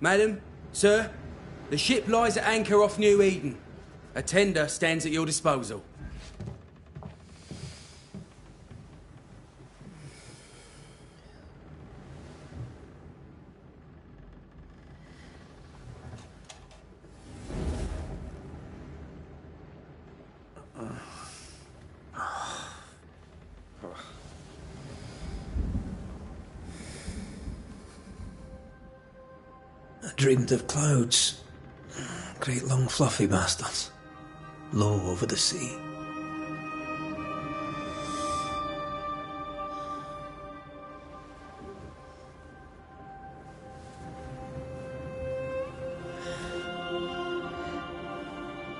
Madam, sir, the ship lies at anchor off New Eden. A tender stands at your disposal. I dreamed of clouds. Great long fluffy bastards. Low over the sea.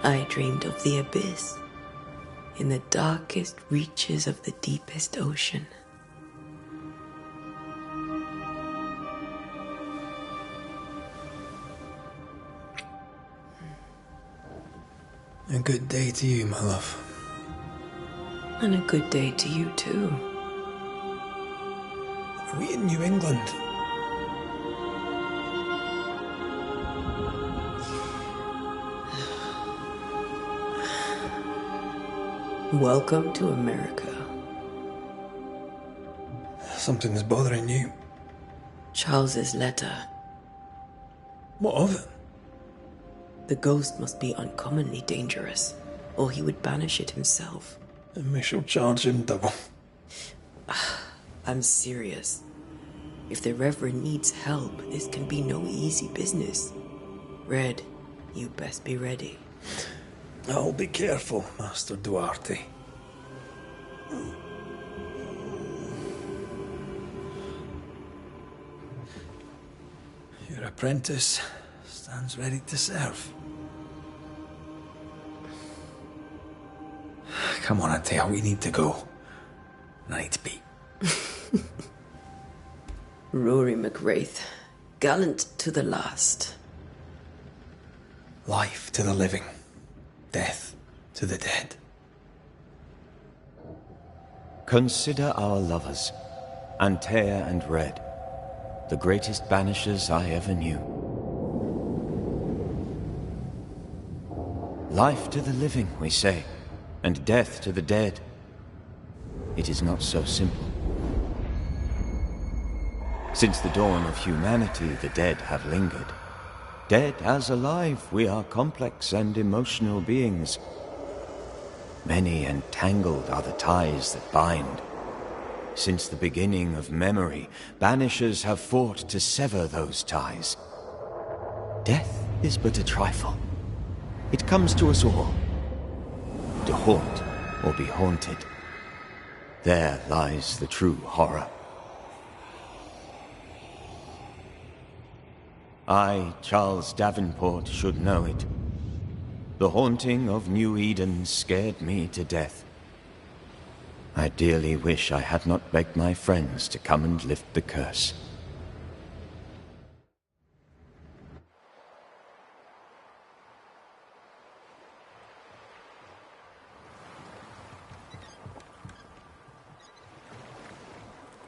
I dreamed of the abyss, in the darkest reaches of the deepest ocean. A good day to you, my love. And a good day to you, too. Are we in New England? Welcome to America. Something's bothering you. Charles's letter. What of it? The ghost must be uncommonly dangerous, or he would banish it himself. And we shall charge him double. I'm serious. If the Reverend needs help, this can be no easy business. Red, you best be ready. I'll be careful, Master Duarte. Your apprentice stands ready to serve. Come on, Atea, we need to go. Night be. Rory McWraith, gallant to the last. Life to the living, death to the dead. Consider our lovers, Antea and Red, the greatest banishers I ever knew. Life to the living, we say, and death to the dead. It is not so simple. Since the dawn of humanity, the dead have lingered. Dead as alive, we are complex and emotional beings. Many and tangled are the ties that bind. Since the beginning of memory, banishers have fought to sever those ties. Death is but a trifle. It comes to us all. To haunt or be haunted. There lies the true horror. I, Charles Davenport, should know it. The haunting of New Eden scared me to death. I dearly wish I had not begged my friends to come and lift the curse.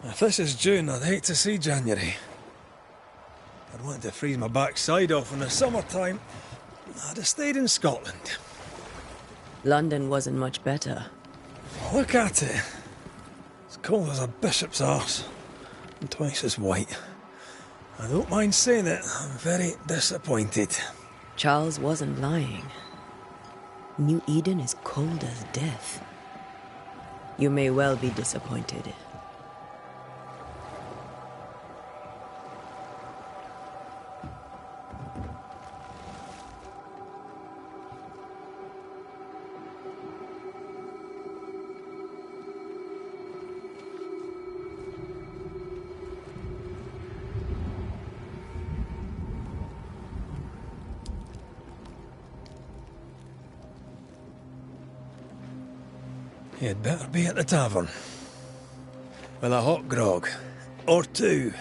If this is June, I'd hate to see January. I'd want to freeze my backside off in the summertime. I'd have stayed in Scotland. London wasn't much better. Look at it. It's cold as a bishop's arse. And twice as white. I don't mind saying it, I'm very disappointed. Charles wasn't lying. New Eden is cold as death. You may well be disappointed. You'd better be at the tavern. With a hot grog. Or two.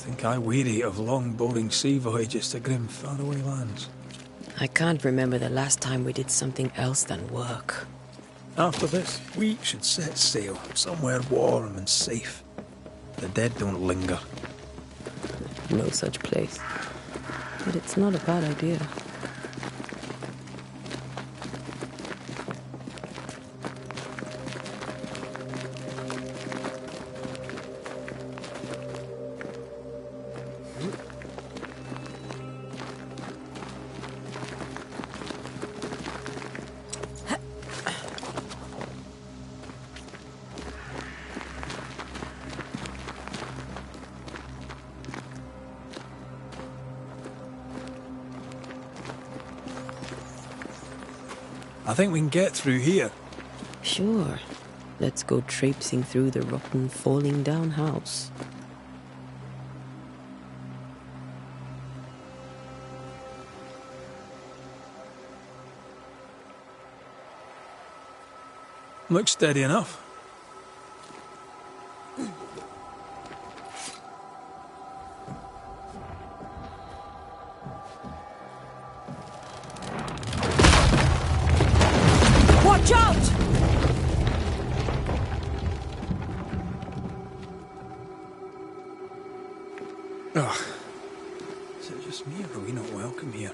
think I weary of long, boring sea voyages to grim, faraway lands. I can't remember the last time we did something else than work. After this, we should set sail somewhere warm and safe. The dead don't linger. No such place. But it's not a bad idea. I think we can get through here. Sure. Let's go traipsing through the rotten, falling down house. Looks steady enough. Watch out! Ugh. Is it just me or are we not welcome here?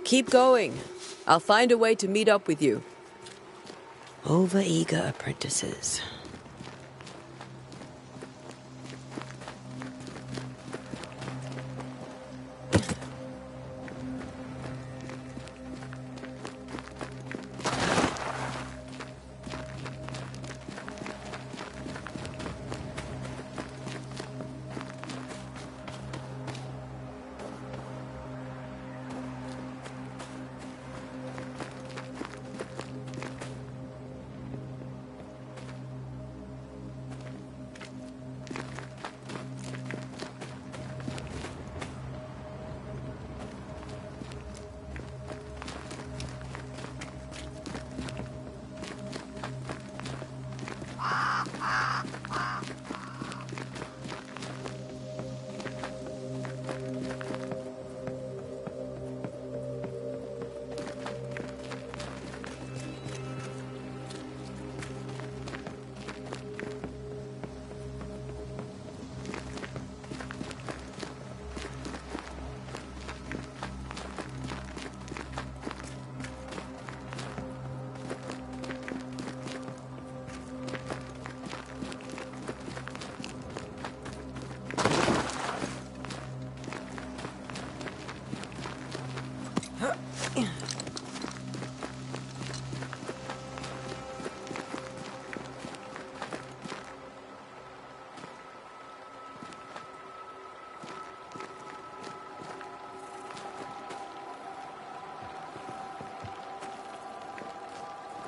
Keep going. I'll find a way to meet up with you. Over-eager apprentices.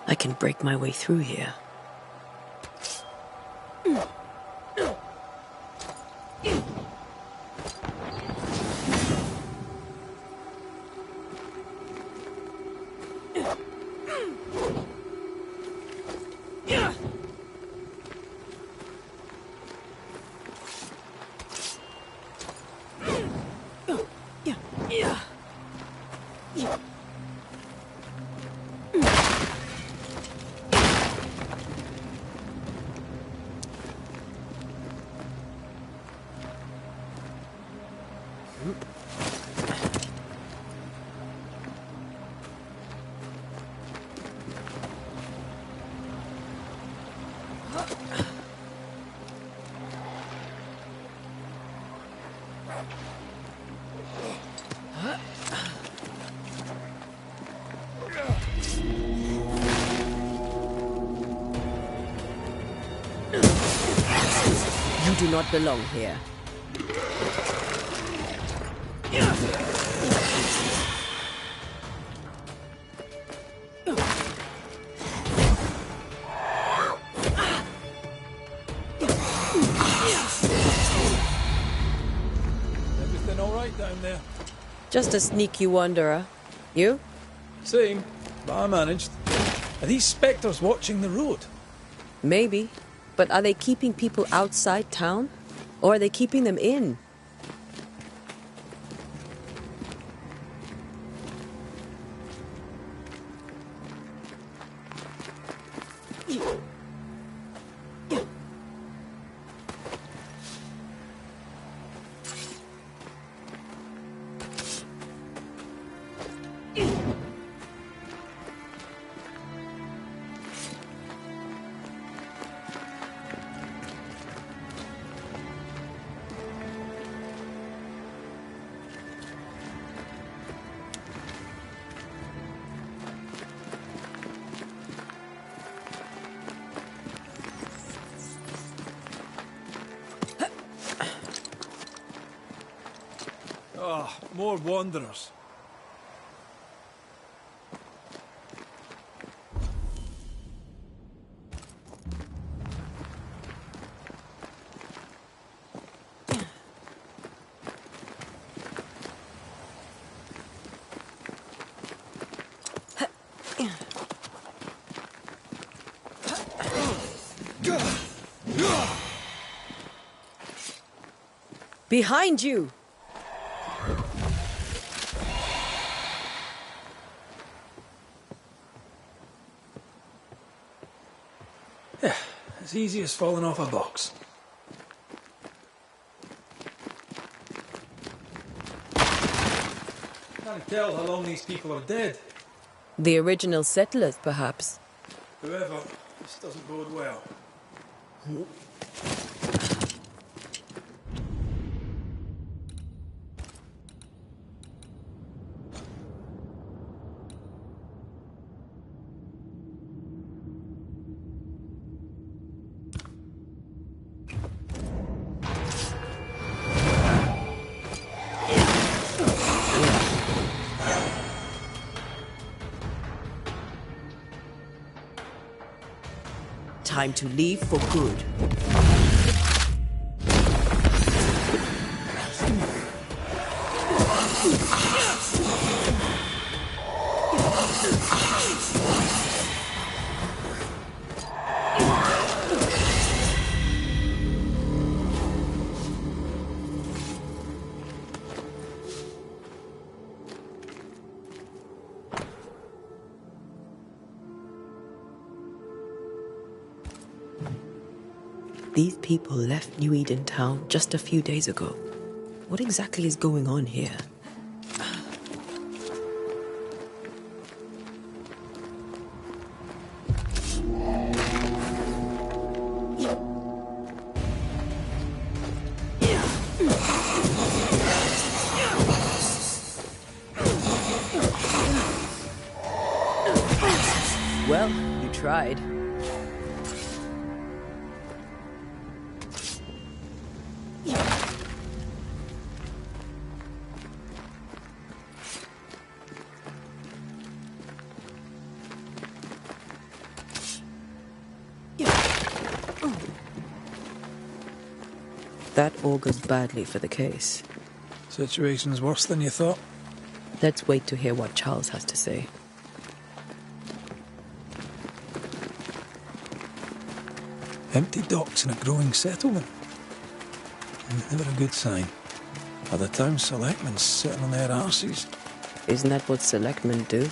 I can break my way through here. You do not belong here. Everything all right down there? Just a sneaky wanderer. You? Same, but I managed. Are these spectres watching the road? Maybe. But are they keeping people outside town? Or are they keeping them in? Ah, more wanderers. Behind you! Yeah, as easy as falling off a box. Can't tell how long these people are dead. The original settlers, perhaps. Whoever, this doesn't bode well. Time to leave for good. These people left New Eden town just a few days ago. What exactly is going on here? Well, you tried. That augurs badly for the case. Situation's worse than you thought. Let's wait to hear what Charles has to say. Empty docks in a growing settlement. Never a good sign. Are the town selectmen sitting on their arses? Isn't that what selectmen do?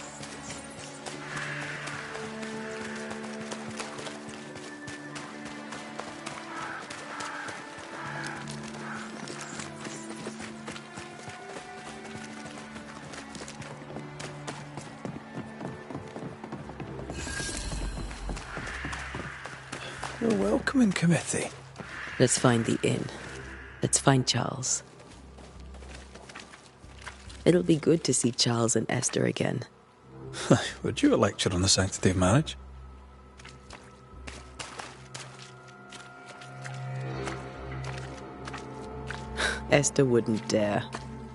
A welcoming committee. Let's find the inn. Let's find Charles. It'll be good to see Charles and Esther again. Would you a lecture on the sanctity of marriage? Esther wouldn't dare.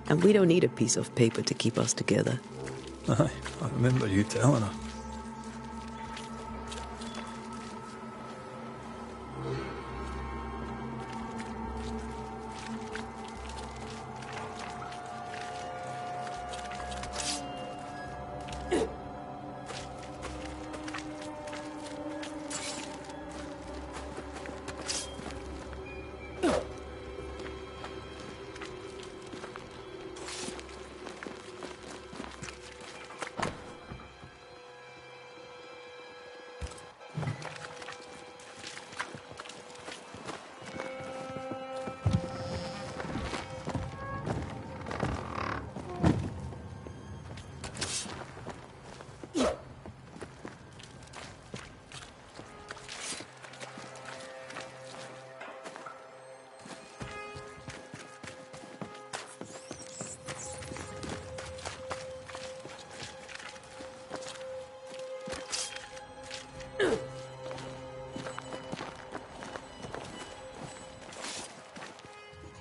And we don't need a piece of paper to keep us together. Aye, I remember you telling her.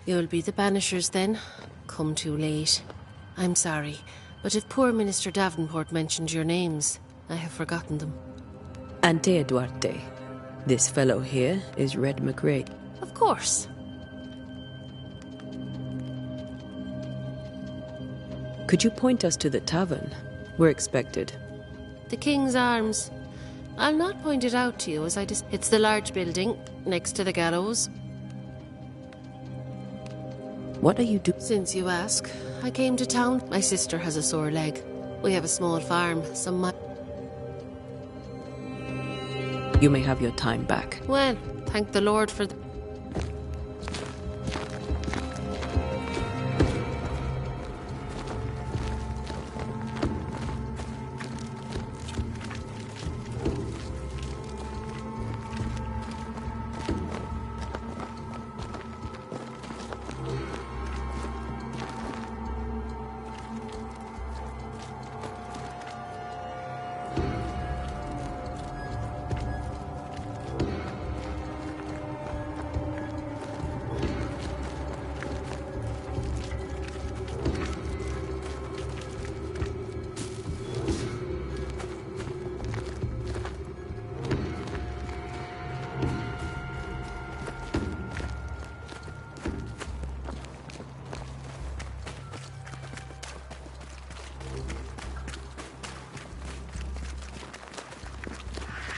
You'll be the Banishers then? come too late. I'm sorry, but if poor Minister Davenport mentioned your names, I have forgotten them. Antea Duarte. This fellow here is Red McRae. Of course. Could you point us to the tavern? We're expected. The King's Arms. I'll not point it out to you as it's the large building next to the gallows. What are you doing? Since you ask, I came to town. My sister has a sore leg. We have a small farm, You may have your time back. Well, thank the Lord for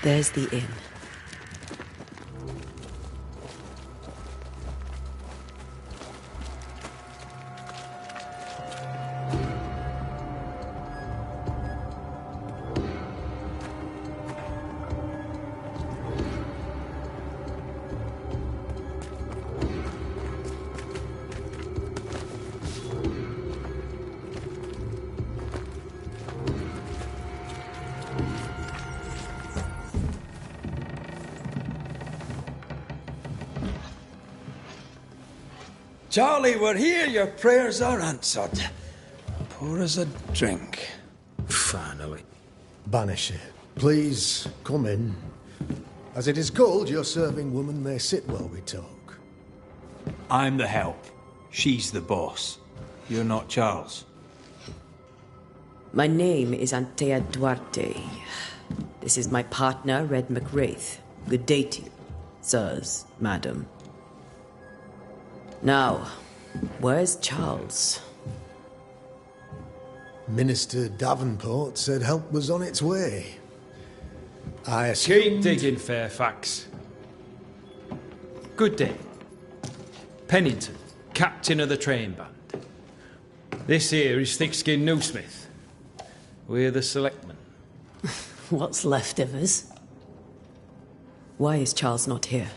There's the inn. Charlie, we're here. Your prayers are answered. Pour us a drink. Finally. Banisher, please come in. As it is cold, your serving woman may sit while we talk. I'm the help. She's the boss. You're not Charles. My name is Antea Duarte. This is my partner, Red McWraith. Good day to you, sirs, madam. Now, where's Charles? Minister Davenport said help was on its way. I Keep assumed... digging, Fairfax. Good day. Pennington, captain of the train band. This here is Thickskin Newsmith. We're the selectmen. What's left of us? Why is Charles not here?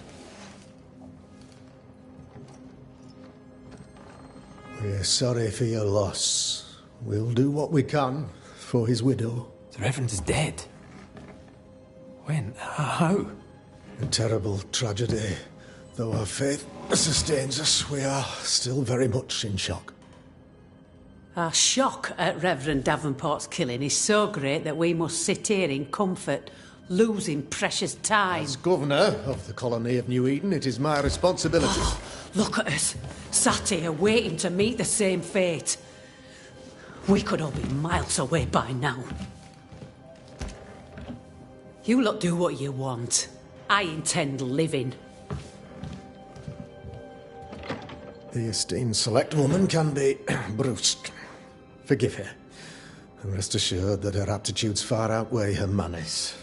We're sorry for your loss. We'll do what we can for his widow. The Reverend's dead. When? How? A terrible tragedy. Though our faith sustains us, we are still very much in shock. Our shock at Reverend Davenport's killing is so great that we must sit here in comfort, losing precious time. As governor of the colony of New Eden, it is my responsibility. Look at us, sat here waiting to meet the same fate. We could all be miles away by now. You lot do what you want. I intend living. The esteemed select woman can be brusque. Forgive her. And rest assured that her aptitudes far outweigh her manners.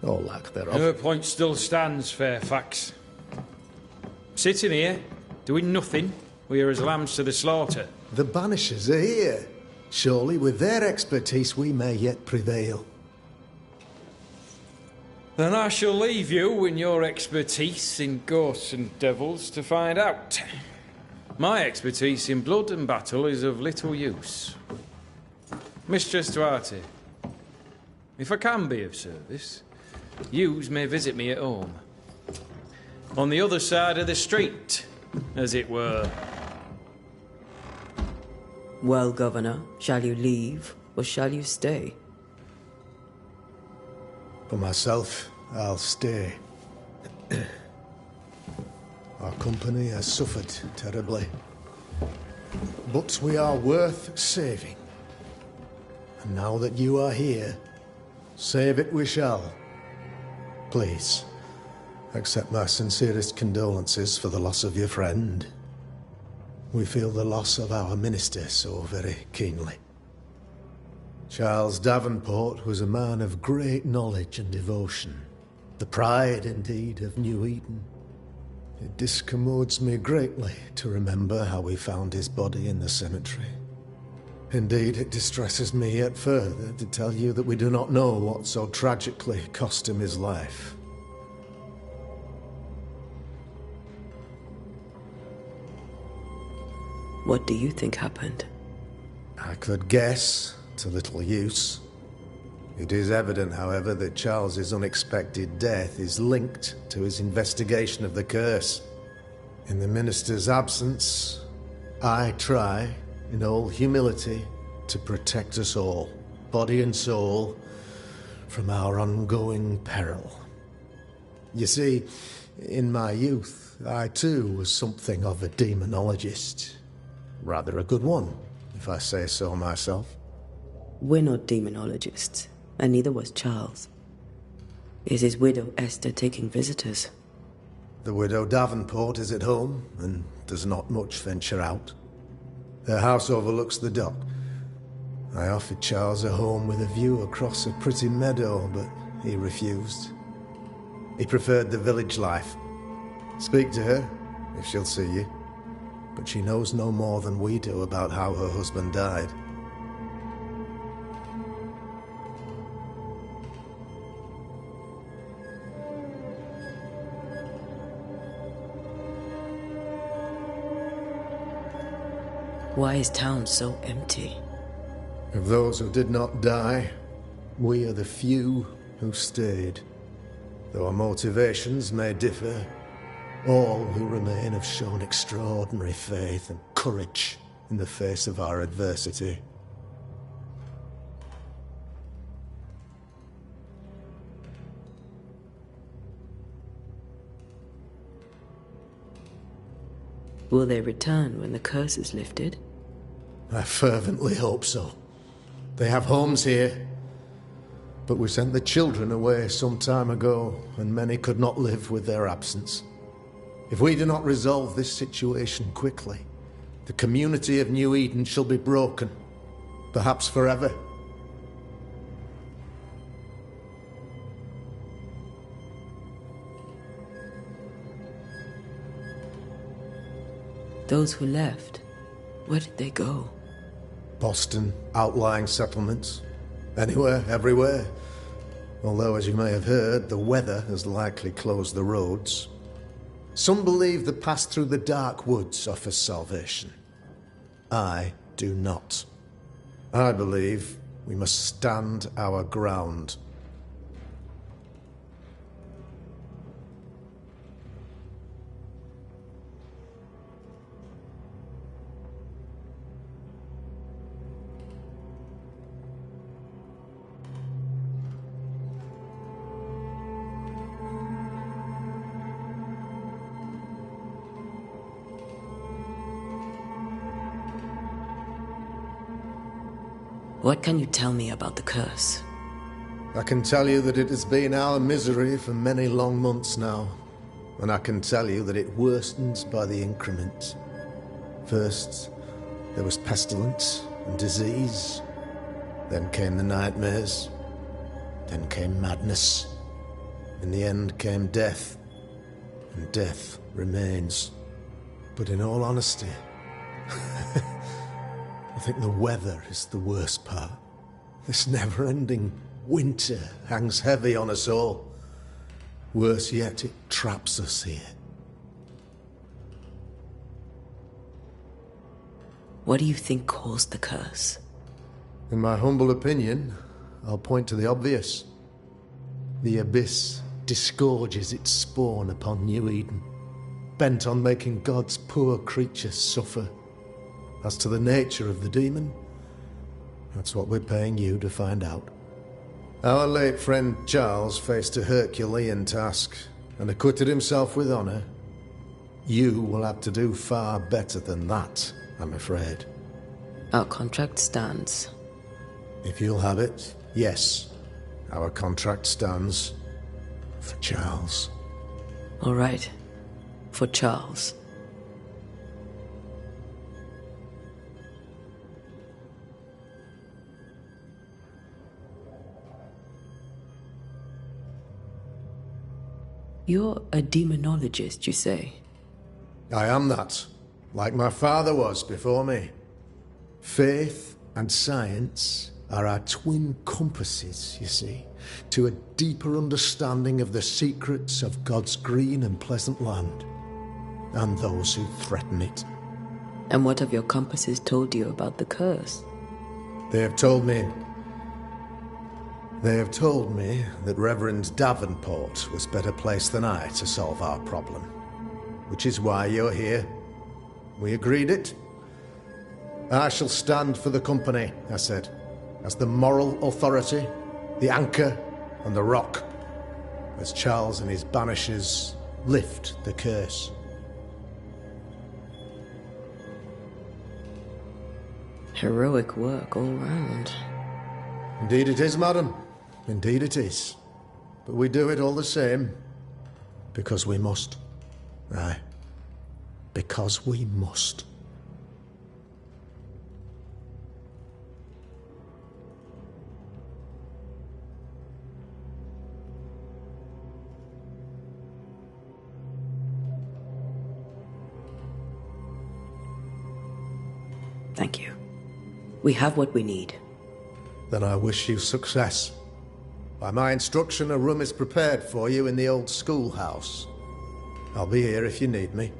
Or lack thereof. Her point still stands, Fairfax. Sitting here, doing nothing, we are as lambs to the slaughter. The Banishers are here. Surely with their expertise we may yet prevail. Then I shall leave you and your expertise in ghosts and devils to find out. My expertise in blood and battle is of little use. Mistress Duarte, if I can be of service, yous may visit me at home. On the other side of the street, as it were. Well, Governor, shall you leave or shall you stay? For myself, I'll stay. Our company has suffered terribly. but we are worth saving. And now that you are here, save it we shall. Please, accept my sincerest condolences for the loss of your friend. We feel the loss of our minister so very keenly. Charles Davenport was a man of great knowledge and devotion, the pride, indeed, of New Eden. It discommodes me greatly to remember how we found his body in the cemetery. Indeed, it distresses me yet further to tell you that we do not know what so tragically cost him his life. What do you think happened? I could guess, to little use. It is evident, however, that Charles's unexpected death is linked to his investigation of the curse. In the minister's absence, I try, in all humility, to protect us all, body and soul, from our ongoing peril. You see, in my youth, I too was something of a demonologist. Rather a good one, if I say so myself. We're not demonologists, and neither was Charles. Is his widow Esther taking visitors? The widow Davenport is at home, and does not much venture out. Their house overlooks the dock. I offered Charles a home with a view across a pretty meadow, but he refused. He preferred the village life. Speak to her, if she'll see you. But she knows no more than we do about how her husband died. Why is town so empty? Of those who did not die, we are the few who stayed. Though our motivations may differ, all who remain have shown extraordinary faith and courage in the face of our adversity. Will they return when the curse is lifted? I fervently hope so. They have homes here. But we sent the children away some time ago, and many could not live with their absence. If we do not resolve this situation quickly, the community of New Eden shall be broken, perhaps forever. Those who left, where did they go? Boston, outlying settlements. Anywhere, everywhere. Although, as you may have heard, the weather has likely closed the roads. Some believe the path through the dark woods offers salvation. I do not. I believe we must stand our ground. What can you tell me about the curse? I can tell you that it has been our misery for many long months now, and I can tell you that it worsens by the increment. First, there was pestilence and disease. Then came the nightmares. Then came madness. In the end came death, and death remains. But in all honesty, I think the weather is the worst part. This never-ending winter hangs heavy on us all. Worse yet, it traps us here. What do you think caused the curse? In my humble opinion, I'll point to the obvious. The Abyss disgorges its spawn upon New Eden, bent on making God's poor creatures suffer. As to the nature of the demon, that's what we're paying you to find out. Our late friend Charles faced a Herculean task and acquitted himself with honor. You will have to do far better than that, I'm afraid. Our contract stands. If you'll have it, yes. Our contract stands for Charles. All right. For Charles. You're a demonologist, you say? I am that, like my father was before me. Faith and science are our twin compasses, you see, to a deeper understanding of the secrets of God's green and pleasant land, and those who threaten it. And what have your compasses told you about the curse? They have told me that Reverend Davenport was better placed than I to solve our problem. Which is why you're here. We agreed it. I shall stand for the company, I said, as the moral authority, the anchor, and the rock, as Charles and his Banishers lift the curse. Heroic work all round. Indeed it is, madam. Indeed it is. But we do it all the same. Because we must. Aye. Because we must. Thank you. We have what we need. Then I wish you success. By my instruction, a room is prepared for you in the old schoolhouse. I'll be here if you need me.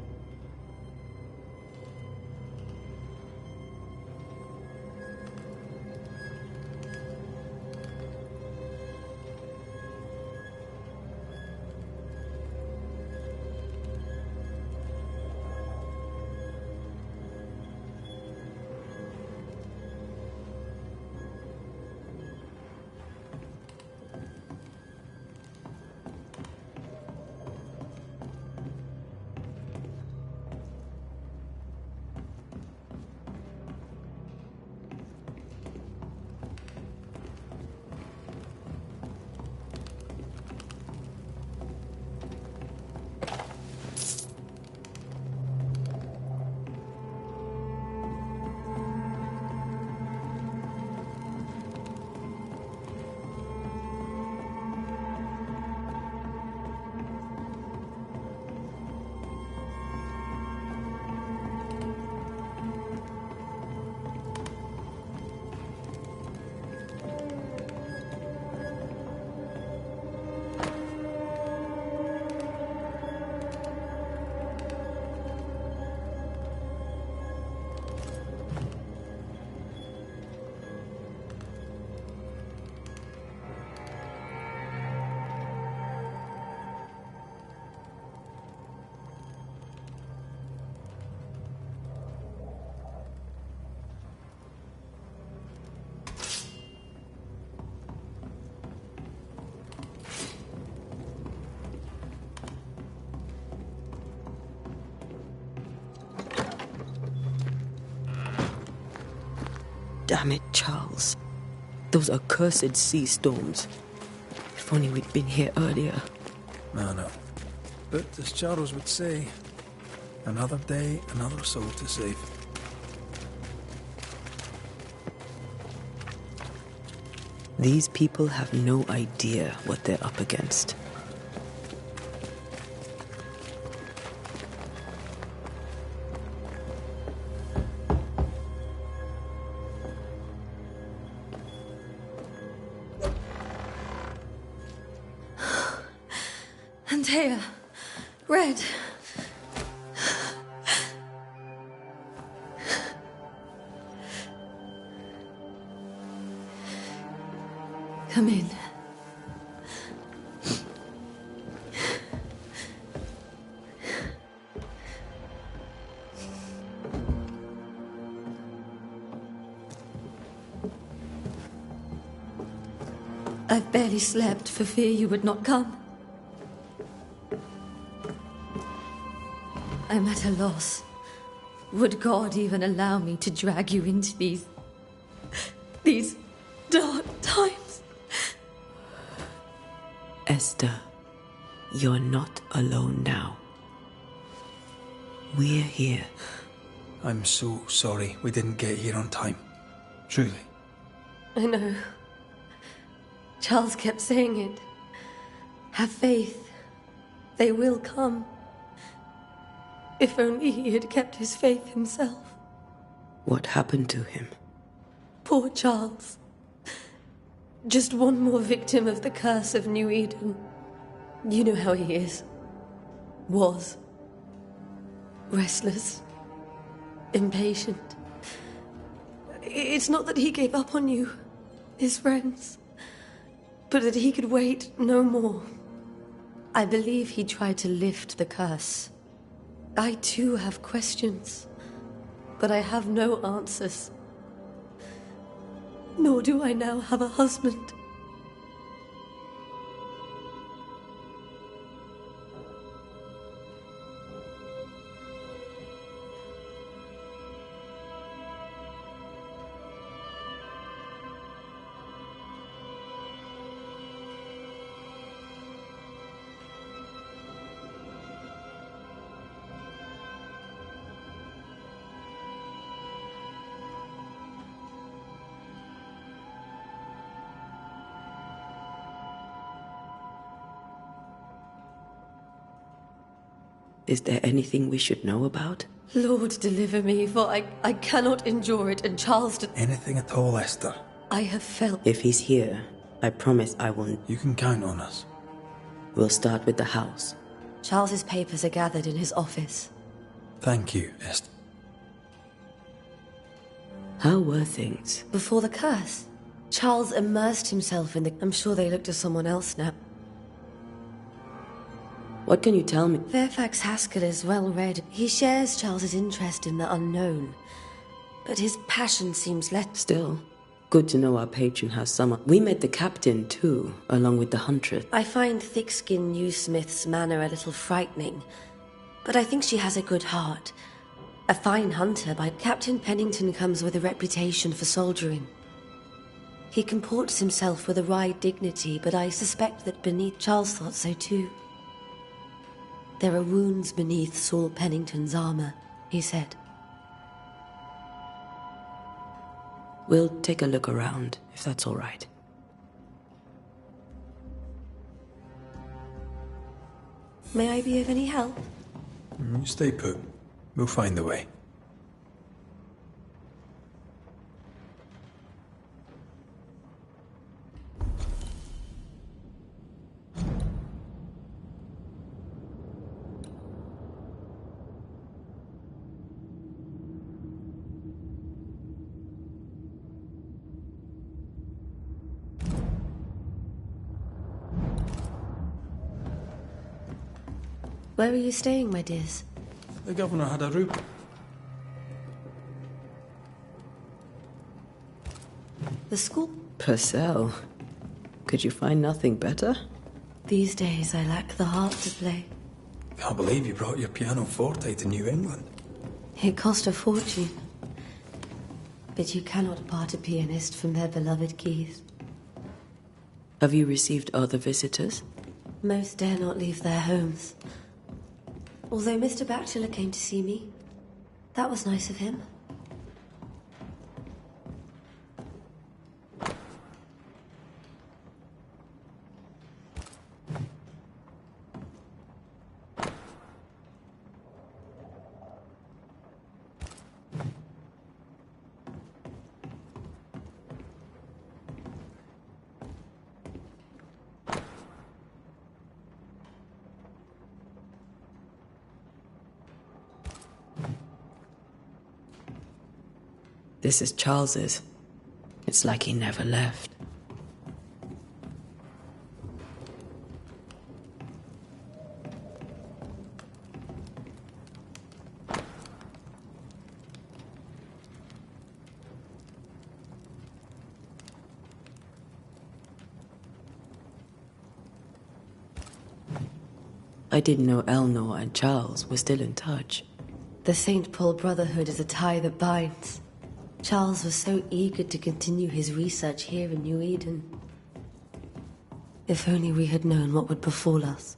Damn it, Charles. Those accursed sea storms. If only we'd been here earlier. No. But as Charles would say, another day, another soul to save. These people have no idea what they're up against. Antea, Red. Come in. I've barely slept for fear you would not come. I'm at a loss. Would God even allow me to drag you into these dark times? Esther, you're not alone now. We're here. I'm so sorry we didn't get here on time. Truly. I know. Charles kept saying it. Have faith. They will come. If only he had kept his faith himself. What happened to him? Poor Charles. Just one more victim of the curse of New Eden. You know how he is. Was. Restless. Impatient. It's not that he gave up on you, his friends, but that he could wait no more. I believe he tried to lift the curse. I too have questions, but I have no answers. Nor do I now have a husband. Is there anything we should know about? Lord, deliver me, for I cannot endure it, and Charles... Anything at all, Esther? I have felt... If he's here, I promise I won't. You can count on us. We'll start with the house. Charles's papers are gathered in his office. Thank you, Esther. How were things? Before the curse, Charles immersed himself in the... I'm sure they look to someone else now. What can you tell me? Fairfax Haskell is well read. He shares Charles's interest in the unknown. But his passion seems less... Still, good to know our patron has someone. We met the captain, too, along with the huntress. I find thick-skinned New Smith's manner a little frightening. But I think she has a good heart. A fine hunter, but Captain Pennington comes with a reputation for soldiering. He comports himself with a wry dignity, but I suspect that beneath... Charles thought so, too. There are wounds beneath Saul Pennington's armor, he said. We'll take a look around, if that's all right. May I be of any help? You stay put. We'll find the way. Where are you staying, my dears? The governor had a room. The school? Purcell. Could you find nothing better? These days I lack the heart to play. Can't believe you brought your pianoforte to New England. It cost a fortune. But you cannot part a pianist from their beloved keys. Have you received other visitors? Most dare not leave their homes. Although Mr. Bachelor came to see me. That was nice of him. This is Charles's. It's like he never left. I didn't know Eleanor and Charles were still in touch. The St. Paul Brotherhood is a tie that binds. Charles was so eager to continue his research here in New Eden. If only we had known what would befall us.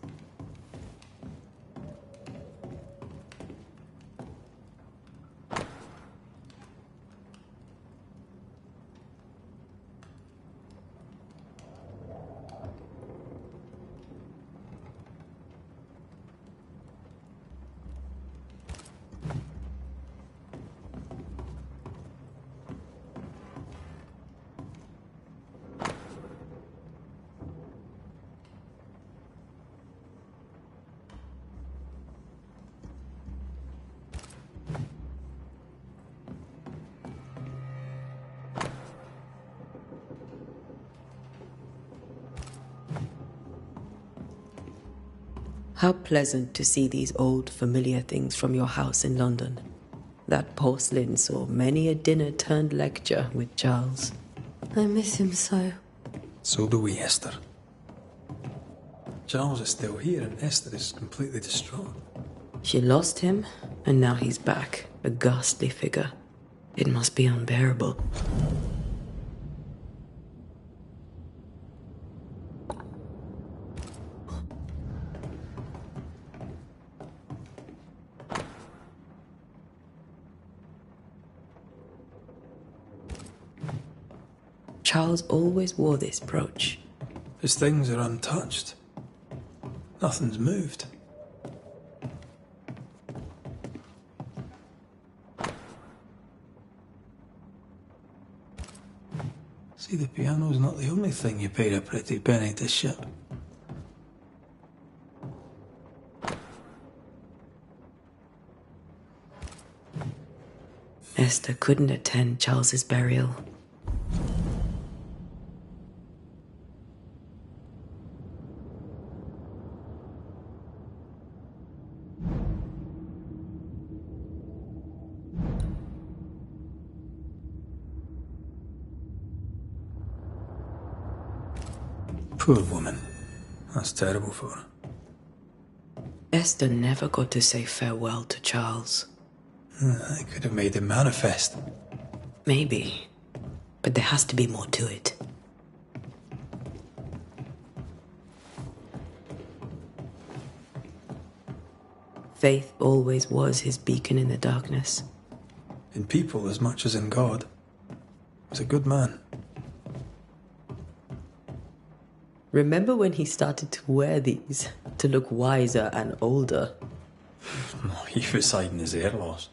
How pleasant to see these old, familiar things from your house in London. That porcelain saw many a dinner-turned-lecture with Charles. I miss him so. So do we, Esther. Charles is still here and Esther is completely distraught. She lost him, and now he's back, a ghastly figure. It must be unbearable. Charles always wore this brooch. His things are untouched. Nothing's moved. See, the piano's not the only thing you paid a pretty penny to ship. Esther couldn't attend Charles's burial. Poor woman. That's terrible for her. Esther never got to say farewell to Charles. I could have made him manifest. Maybe. But there has to be more to it. Faith always was his beacon in the darkness. In people as much as in God. He's a good man. Remember when he started to wear these to look wiser and older? He was hiding his hair loss.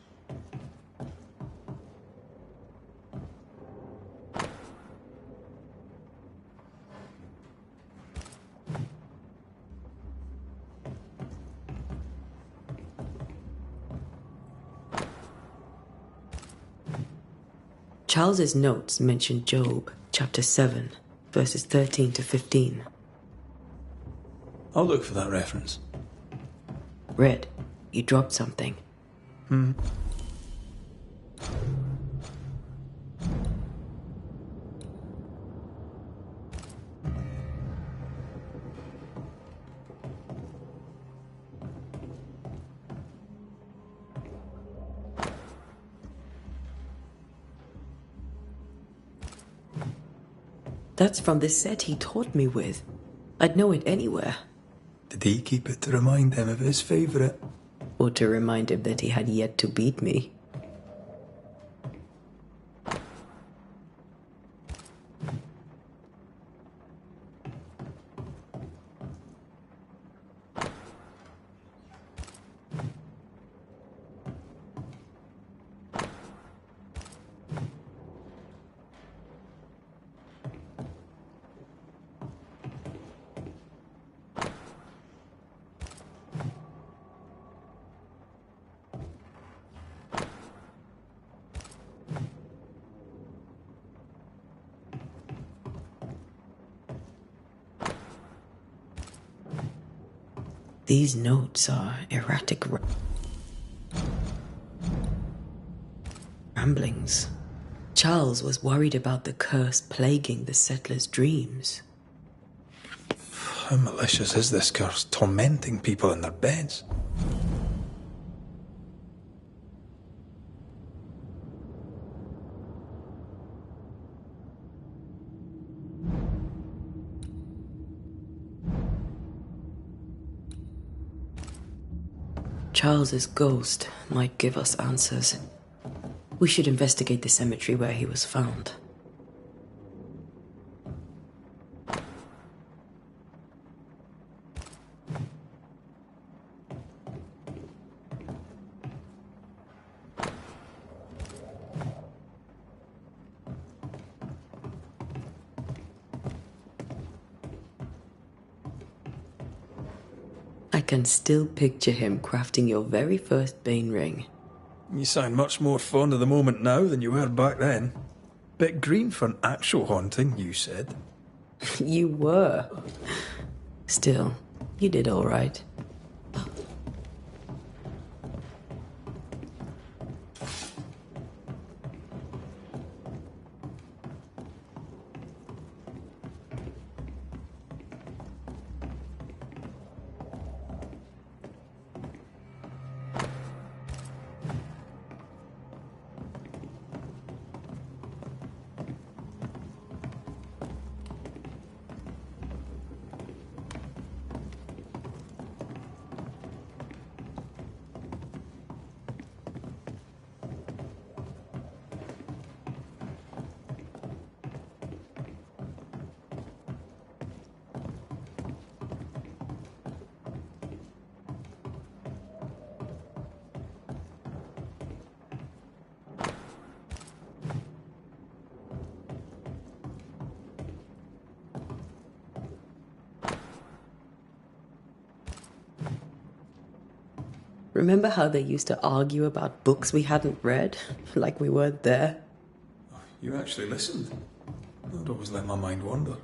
Charles's notes mention Job, chapter 7, verses 13 to 15. I'll look for that reference. Red, you dropped something. That's from the set he taught me with. I'd know it anywhere. Did he keep it to remind him of his favourite? Or to remind him that he had yet to beat me. These notes are erratic ramblings. Charles was worried about the curse plaguing the settlers' dreams. How malicious is this curse, tormenting people in their beds? Charles's ghost might give us answers. We should investigate the cemetery where he was found. I can still picture him crafting your very first Bane ring. You sound much more fond of the moment now than you were back then. Bit green for an actual haunting, you said. You were. Still, you did all right. Remember how they used to argue about books we hadn't read? Like we weren't there? You actually listened. I'd always let my mind wander.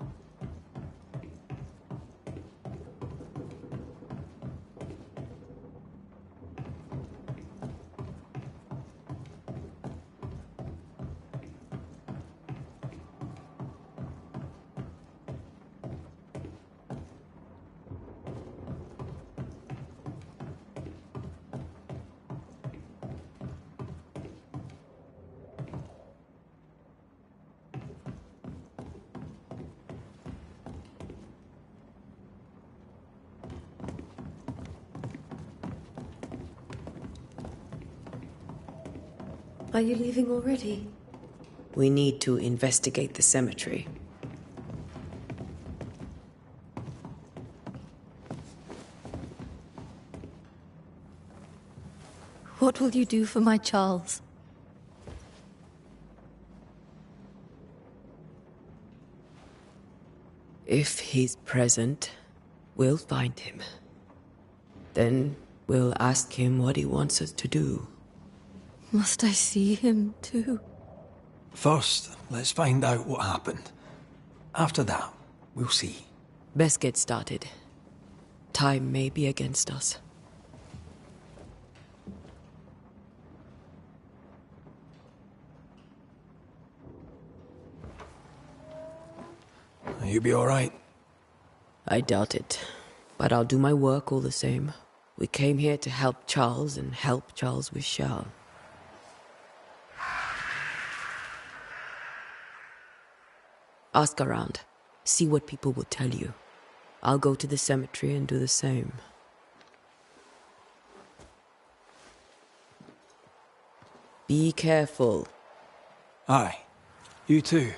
Are you leaving already? We need to investigate the cemetery. What will you do for my Charles? If he's present, we'll find him. Then we'll ask him what he wants us to do. Must I see him too? First, let's find out what happened. After that, we'll see. Best get started. Time may be against us. You be all right? I doubt it, but I'll do my work all the same. We came here to help Charles and help Charles with Charles. Ask around. See what people will tell you. I'll go to the cemetery and do the same. Be careful. Aye. You too.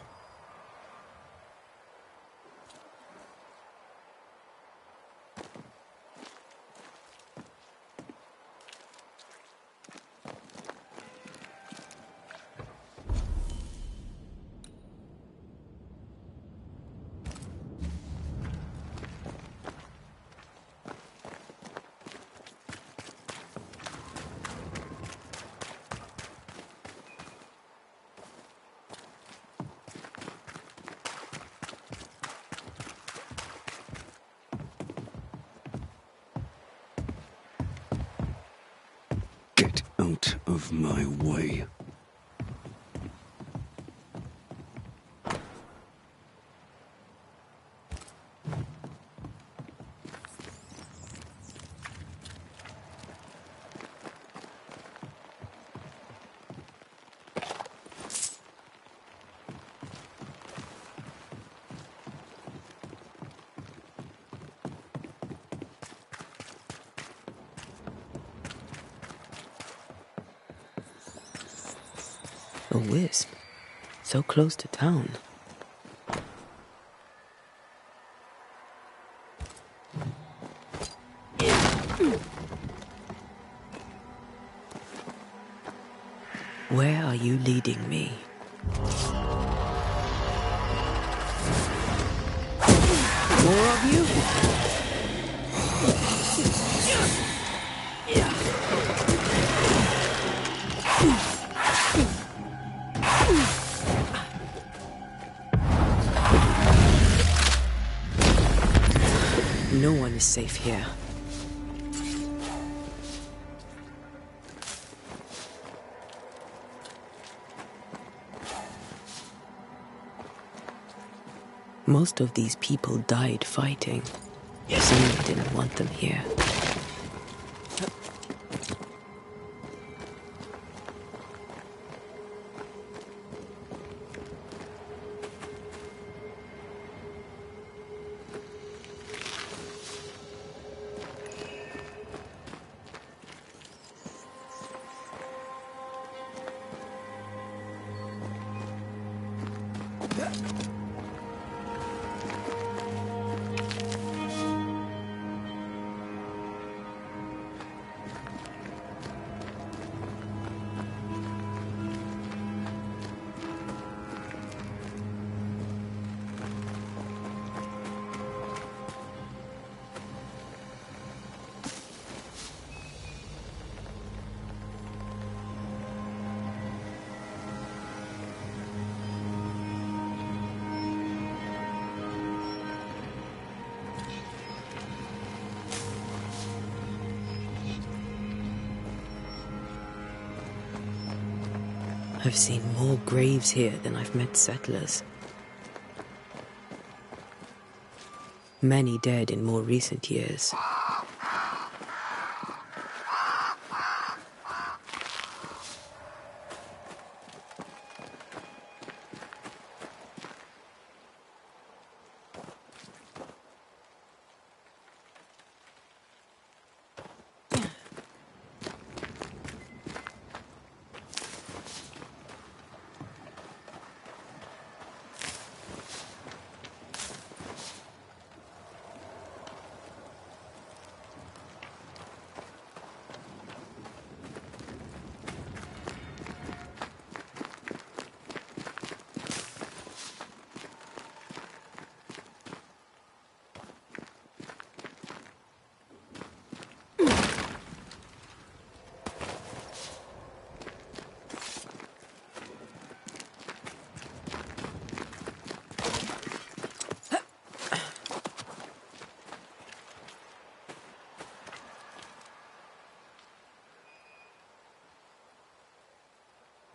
Get out of my way. A wisp. So close to town. Where are you leading me? More of you? No one is safe here. Most of these people died fighting. Someone didn't want them here. I've seen more graves here than I've met settlers. Many dead in more recent years.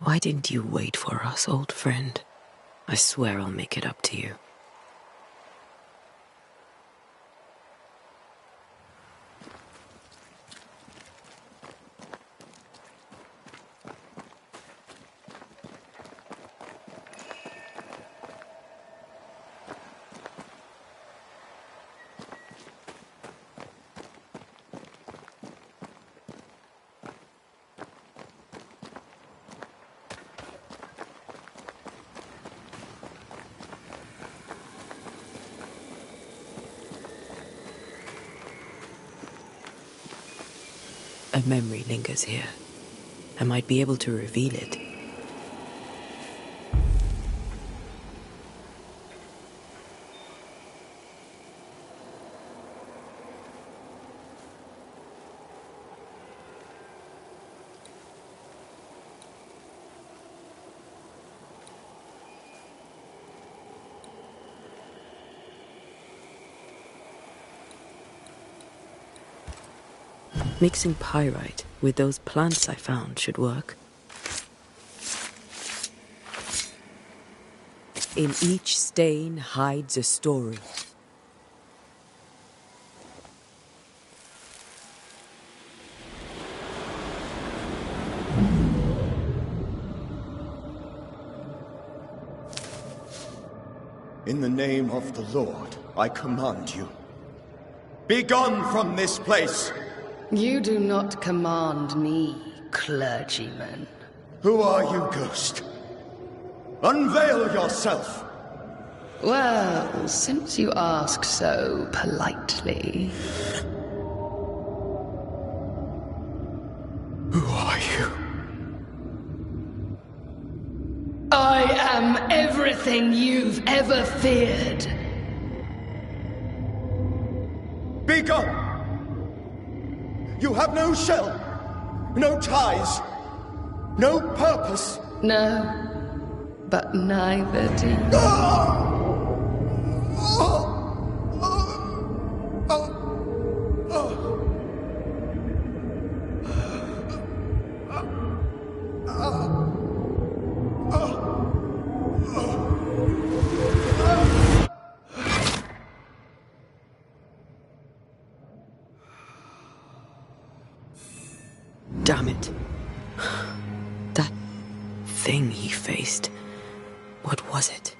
Why didn't you wait for us, old friend? I swear I'll make it up to you. A memory lingers here. I might be able to reveal it. Mixing pyrite with those plants I found should work. In each stain hides a story. In the name of the Lord, I command you. Be gone from this place! You do not command me, clergyman. Who are you, ghost? Unveil yourself! Well, since you ask so politely... Who are you? I am everything you've ever feared. Be gone! You have no shell, no ties, no purpose. No, but neither do you. Damn it. That thing he faced. What was it?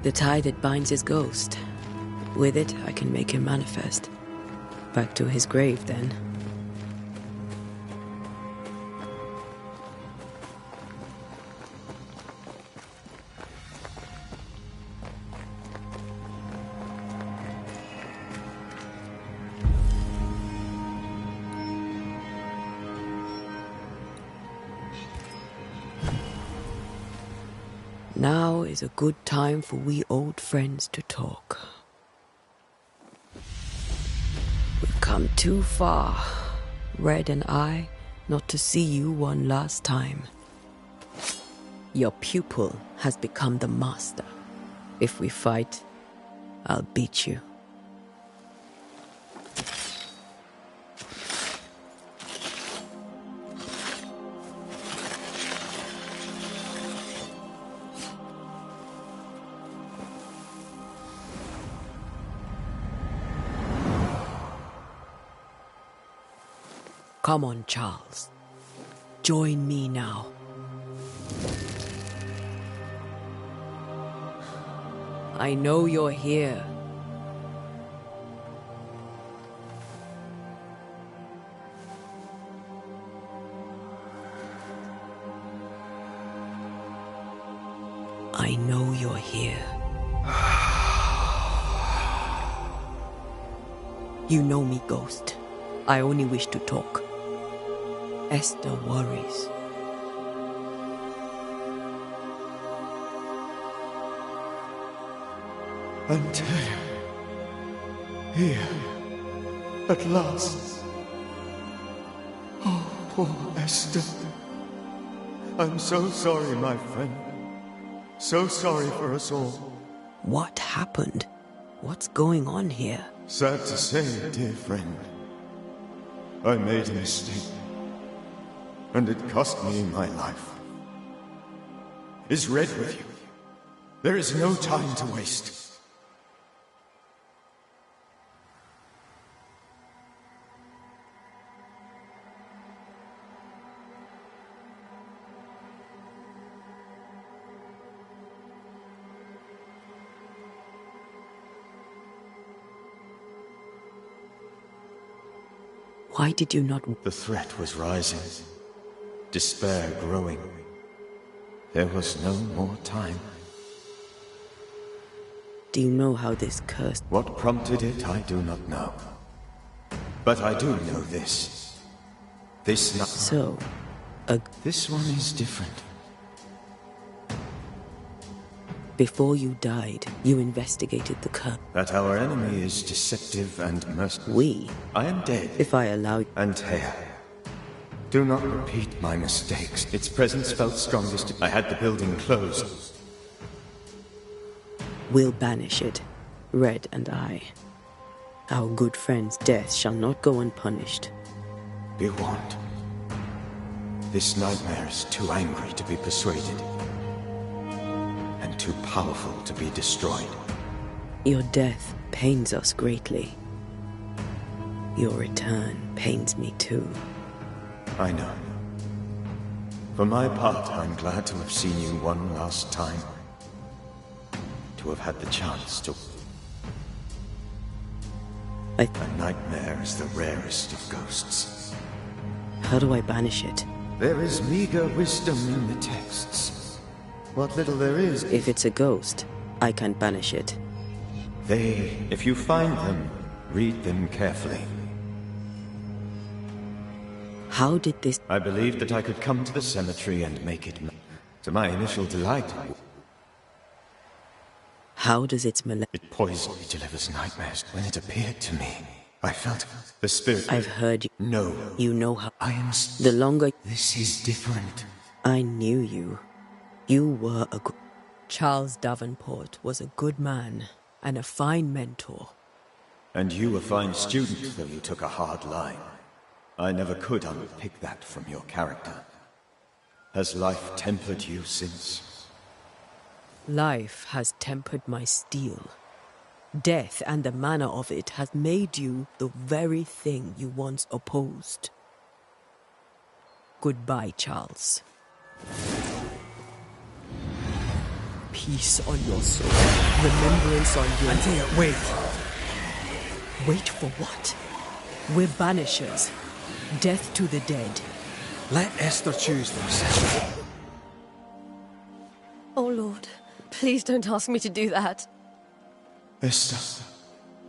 The tie that binds his ghost. With it, I can make him manifest. Back to his grave, then. Now is a good time for we old friends to talk. We've come too far, Red and I, not to see you one last time. Your pupil has become the master. If we fight, I'll beat you. Come on, Charles. Join me now. I know you're here. I know you're here. You know me, Ghost. I only wish to talk. Esther worries. Antea. Here. At last. Oh, poor Esther. I'm so sorry, my friend. So sorry for us all. What happened? What's going on here? Sad to say, dear friend, I made a mistake, and it cost me my life. Is Red with you? There is no time to waste. Why did you not... The threat was rising. Despair growing. There was no more time. Do you know how this curse... What prompted it, I do not know. But I do know this. This night... So, This one is different. Before you died, you investigated the curse. That our enemy is deceptive and merciless. We? I am dead. If I allow you... Antea, do not repeat my mistakes. Its presence felt strongest. I had the building closed. We'll banish it, Red and I. Our good friend's death shall not go unpunished. Be warned. This nightmare is too angry to be persuaded. And too powerful to be destroyed. Your death pains us greatly. Your return pains me too. I know. For my part, I'm glad to have seen you one last time. To have had the chance to... A nightmare is the rarest of ghosts. How do I banish it? There is meager wisdom in the texts. What little there is... If it's a ghost, I can banish it. If you find them, read them carefully. How did this... I believed that I could come to the cemetery and make it... To my initial delight... How does its It poisoned delivers nightmares. When it appeared to me, I felt the spirit... I've heard you... No. You know how... I am... The longer... This is different. I knew you. You were a good... Charles Davenport was a good man and a fine mentor. And you a fine student, though you took a hard line. I never could unpick that from your character. Has life tempered you since? Life has tempered my steel. Death and the manner of it has made you the very thing you once opposed. Goodbye, Charles. Peace on your soul. Remembrance on your... Antea, wait. Wait for what? We're banishers. Death to the dead. Let Esther choose for herself. Oh, Lord. Please don't ask me to do that. Esther,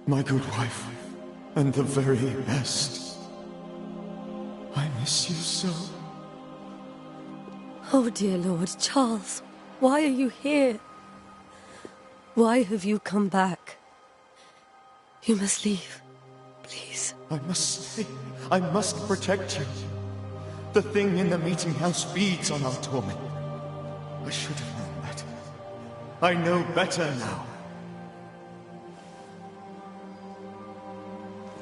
my good wife, and the very best. I miss you so. Oh, dear Lord, Charles, why are you here? Why have you come back? You must leave, please. I must stay. I must protect you. The thing in the meeting house feeds on our torment. I should have known better. I know better now.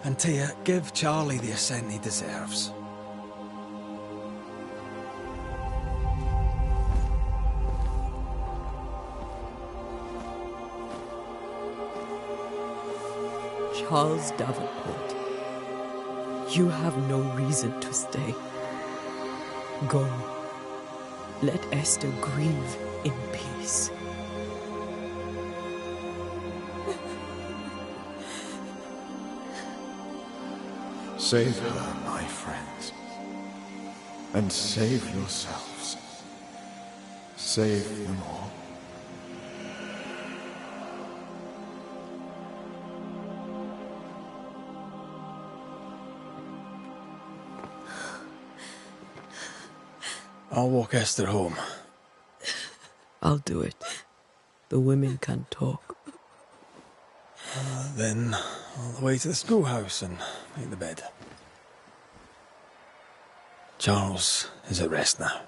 Antea, give Charlie the ascent he deserves. Charles Davenport, you have no reason to stay. Go. Let Esther grieve in peace. Save her, my friends. And save yourselves. Save them all. I'll walk Esther home. I'll do it. The women can talk. Then all the way to the schoolhouse and make the bed. Charles is at rest now.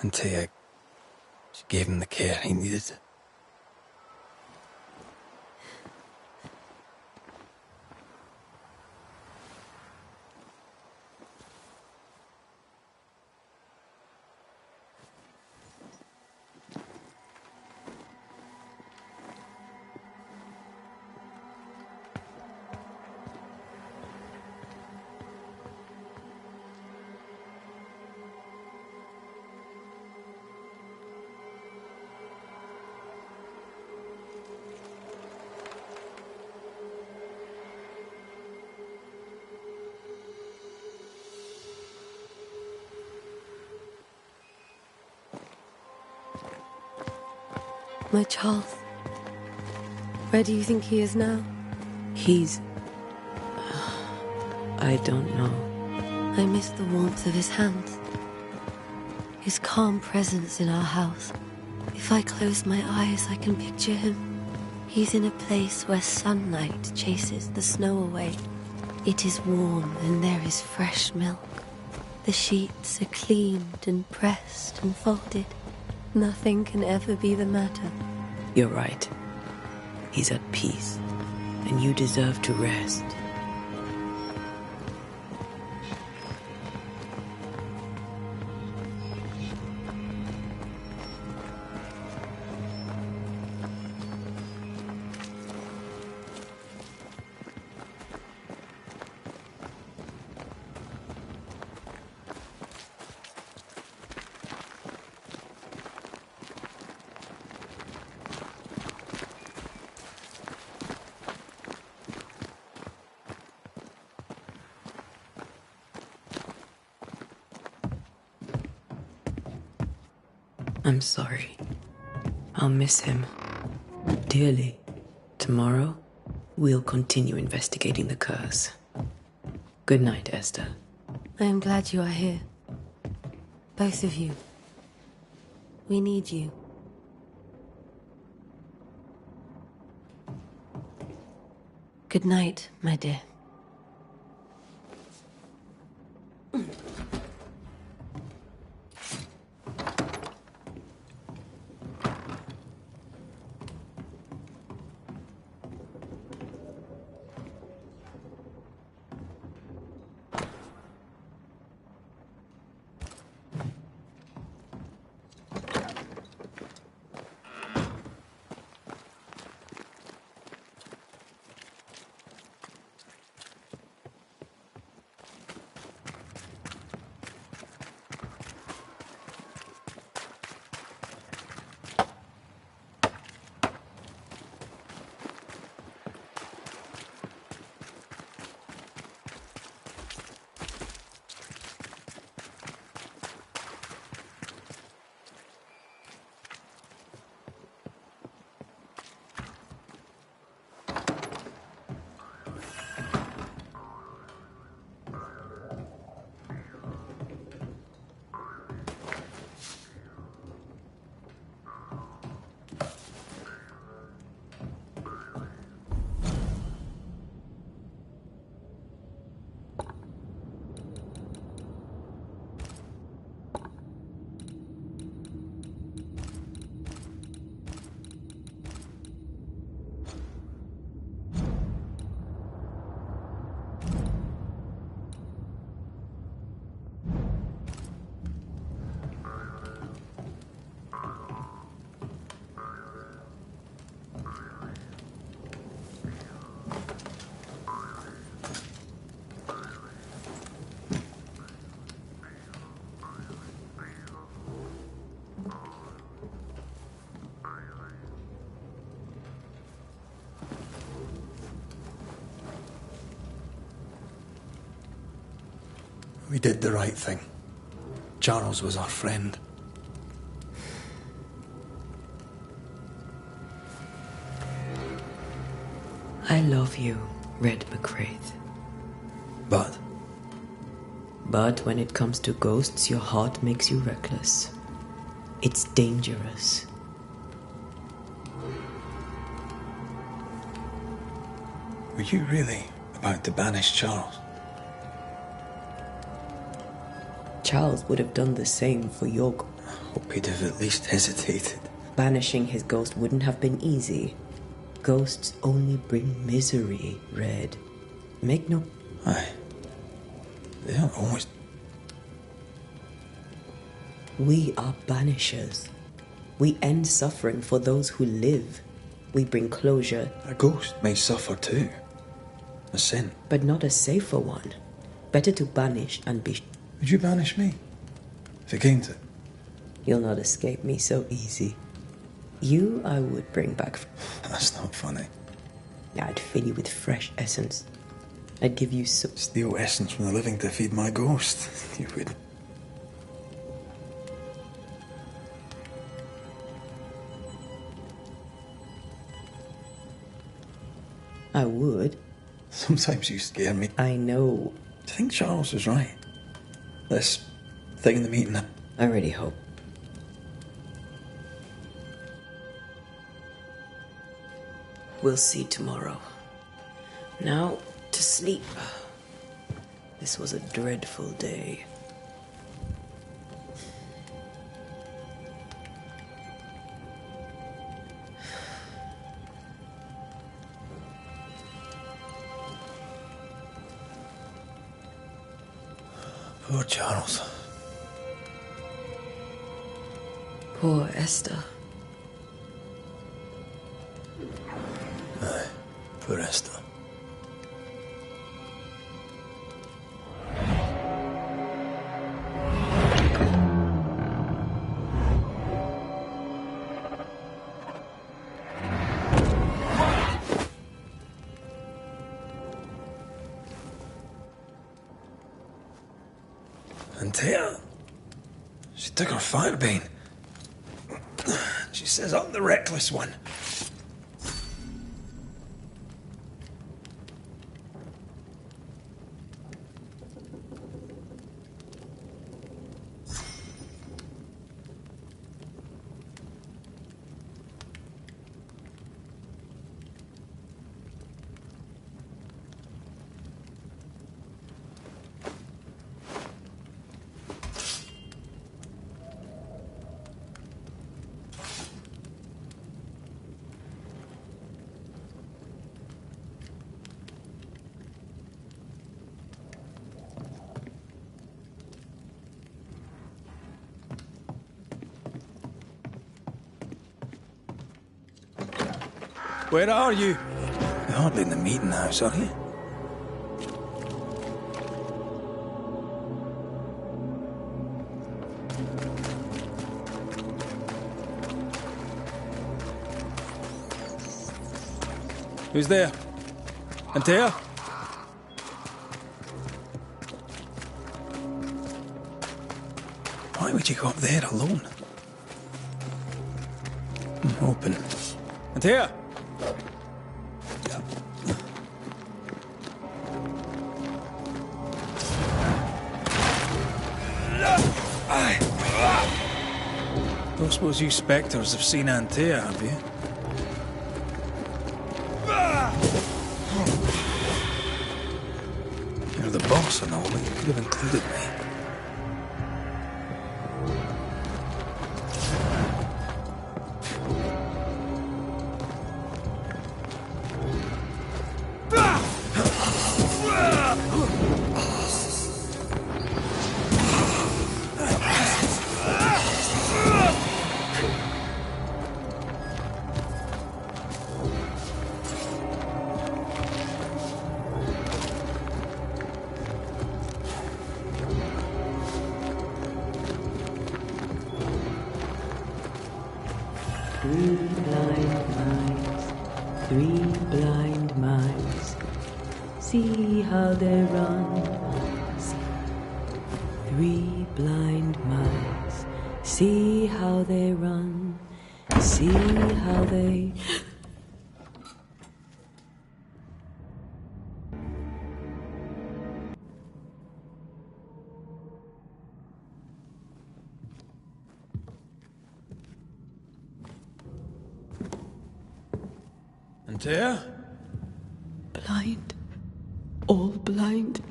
Antea, she gave him the care he needed. My Charles. Where do you think he is now? He's... I don't know. I miss the warmth of his hands. His calm presence in our house. If I close my eyes, I can picture him. He's in a place where sunlight chases the snow away. It is warm and there is fresh milk. The sheets are cleaned and pressed and folded. Nothing can ever be the matter. You're right. He's at peace, and you deserve to rest. I'm sorry. I'll miss him dearly. Tomorrow, we'll continue investigating the curse. Good night, Esther. I am glad you are here. Both of you. We need you. Good night, my dear. We did the right thing. Charles was our friend. I love you, Red McCraith. But? But when it comes to ghosts, your heart makes you reckless. It's dangerous. Were you really about to banish Charles? Charles would have done the same for your... I hope he'd have at least hesitated. Banishing his ghost wouldn't have been easy. Ghosts only bring misery, Red. Make no... Aye. They don't always... We are banishers. We end suffering for those who live. We bring closure. A ghost may suffer too. A sin. But not a safer one. Better to banish and be... Would you banish me? If it came to it? You'll not escape me so easy. You I would bring back... That's not funny. I'd fill you with fresh essence. I'd give you some... Steal essence from the living to feed my ghost. You wouldn't. I would. Sometimes you scare me. I know. Do you think Charles was right? This thing in the meeting? I really hope. We'll see tomorrow. Now, to sleep. This was a dreadful day. Poor Charles. Poor Esther. Aye, poor Esther. And Tia, she took her firebane. She says I'm the reckless one. Where are you? You're hardly in the meeting house, are you? Who's there? Antea? Why would you go up there alone? Open. Antea? Don't suppose you spectres have seen Antea, have you? You're the boss and all, but you could have included me. Three blind mice, see how they run. Three blind mice, see how they run. See how they... Antea? Blind. All blind.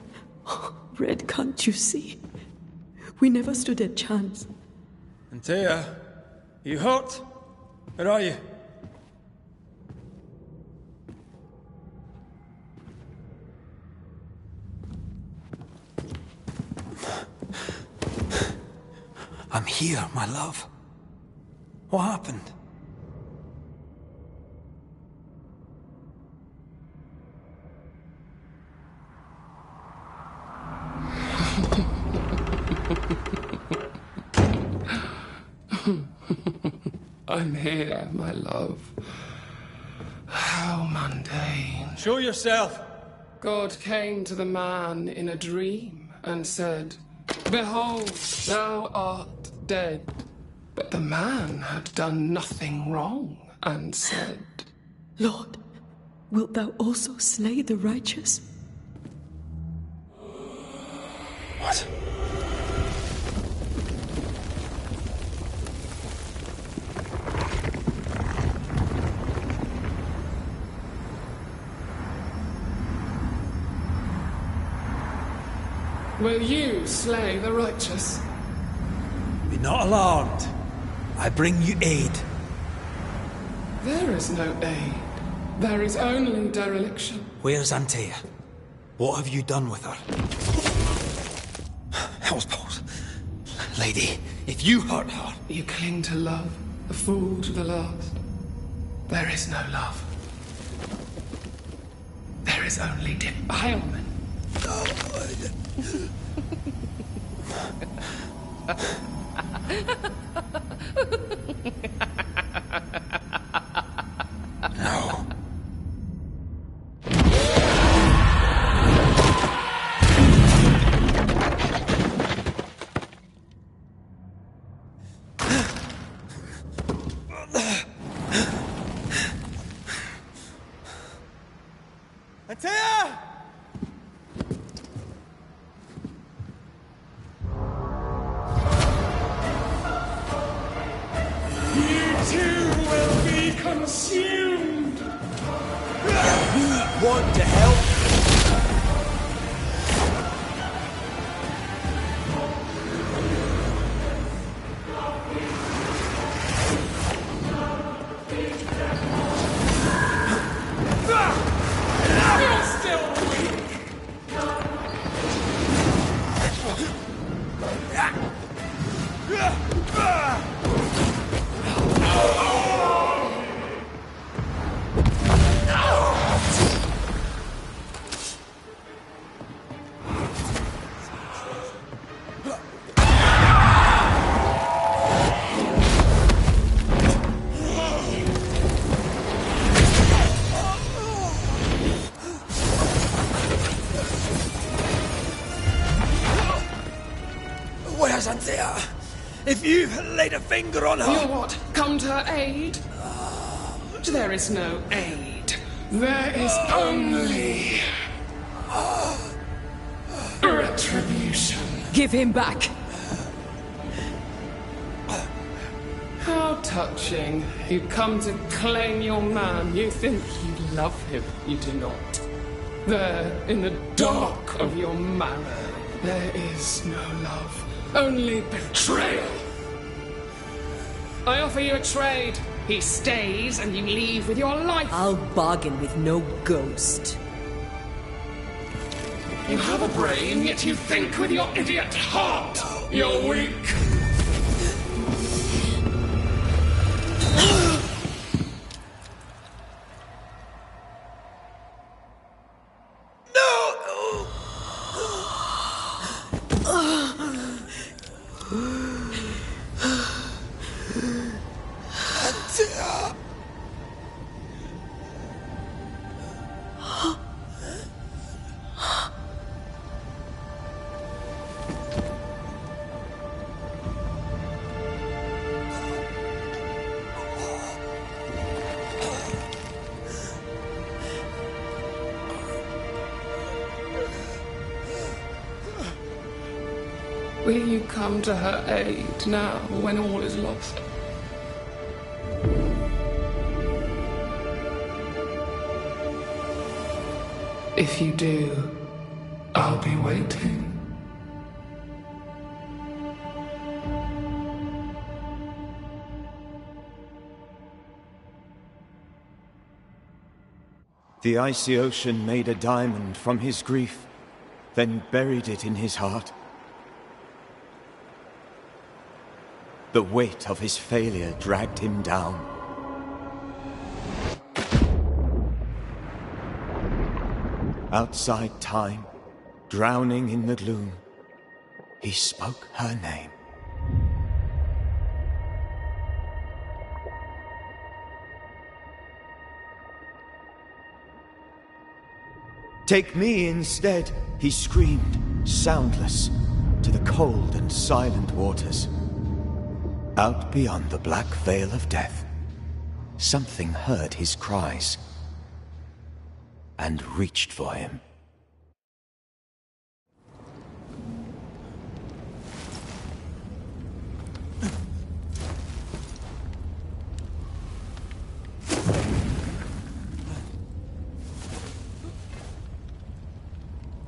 Red, can't you see? We never stood a chance. Antea? You hurt? Where are you? I'm here, my love. What happened? I'm here, my love. How mundane. Show yourself! God came to the man in a dream and said, "Behold, thou art dead." But the man had done nothing wrong and said, Lord, Wilt thou also slay the righteous? What? Will you slay the righteous? Be not alarmed. I bring you aid. There is no aid. There is only dereliction. Where's Antea? What have you done with her? Hell's balls. Lady, if you hurt her... You cling to love, a fool to the last. There is no love. There is only defilement. No. Antea! You too will be consumed! We want to help. You're still weak! Where's Antea? If you've laid a finger on her... You'll what? Come to her aid? There is no aid. There is only... retribution. Give him back! How touching. You come to claim your man. You think you love him. You do not. There, in the dark of your marrow, there is no love. Only betrayal. I offer you a trade. He stays and you leave with your life. I'll bargain with no ghost. You have a brain, yet you think with your idiot heart. You're weak. Will you come to her aid now, when all is lost? If you do, I'll be waiting. The icy ocean made a diamond from his grief, then buried it in his heart. The weight of his failure dragged him down. Outside time, drowning in the gloom, he spoke her name. Take me instead, he screamed, soundless, to the cold and silent waters. Out beyond the black veil of death, something heard his cries. and reached for him.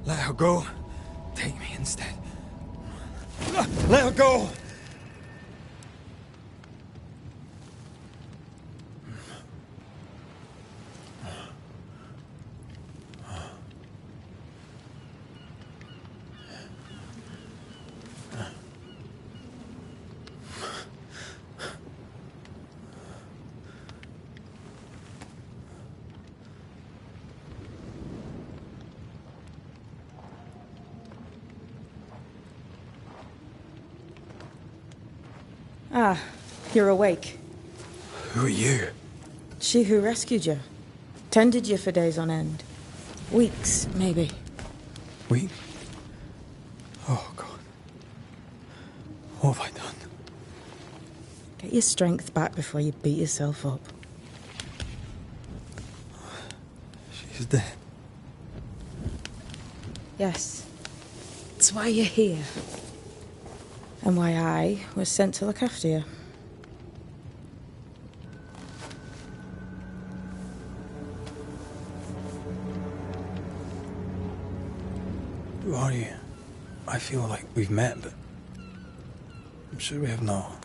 Let her go. Take me instead. Let her go! Ah, you're awake. Who are you? She who rescued you. Tended you for days on end. Weeks, maybe. Weeks? Oh, God. What have I done? Get your strength back before you beat yourself up. She's dead. Yes. That's why you're here. And why I was sent to look after you. Who are you? I feel like we've met, but I'm sure we have not.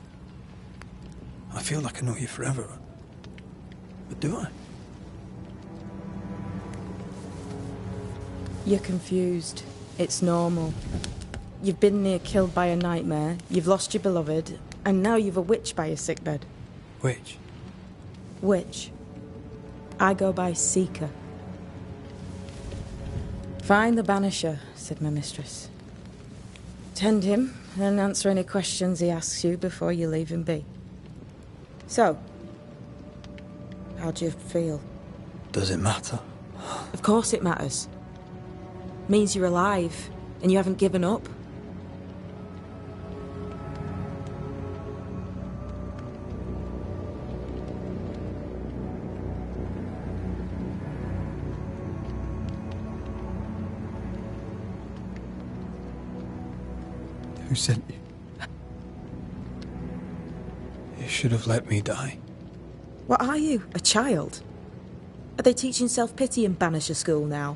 I feel like I know you forever. But do I? You're confused. It's normal. You've been near killed by a nightmare, you've lost your beloved, and now you've a witch by your sickbed. Witch? Witch. I go by Seeker. Find the Banisher, said my mistress. Tend him, and answer any questions he asks you before you leave him be. So, how do you feel? Does it matter? Of course it matters. Means you're alive, and you haven't given up. Who sent you? You should have let me die. What are you, a child? Are they teaching self-pity in Banisher school now?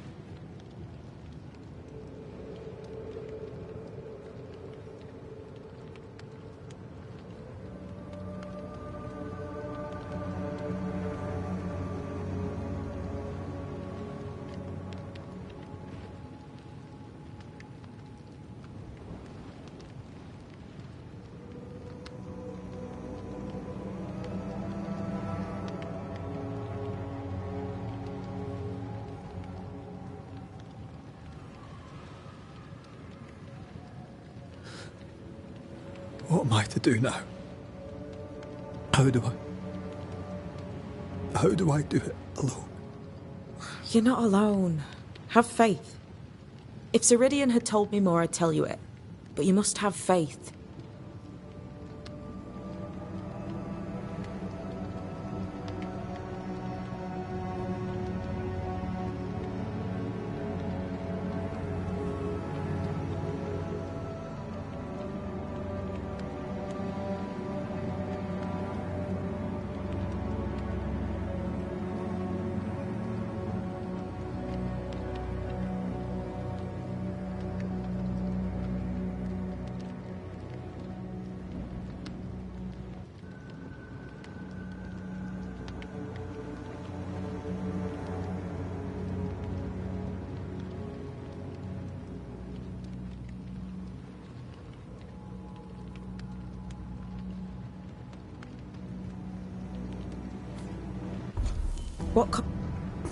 What am I to do now? How do I do it alone? You're not alone. Have faith. If Ceridian had told me more, I'd tell you it. But you must have faith.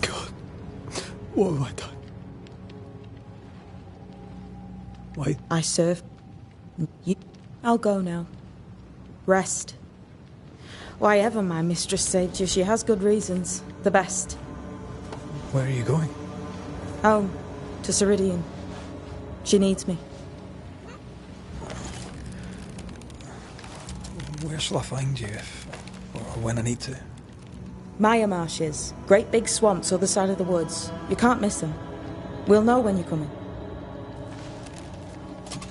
God, what have I done? Why? I serve you. I'll go now. Rest. Why ever my mistress saved you, she has good reasons. The best. Where are you going? Home. To Ceridian. She needs me. Where shall I find you if, or when I need to? Maya marshes. Great big swamps other side of the woods. You can't miss them. We'll know when you're coming.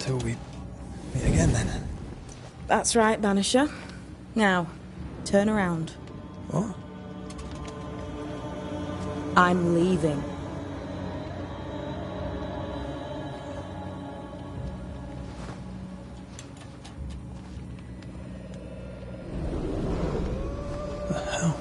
Till we meet again, then. That's right, Banisher. Now, turn around. What? I'm leaving. The hell?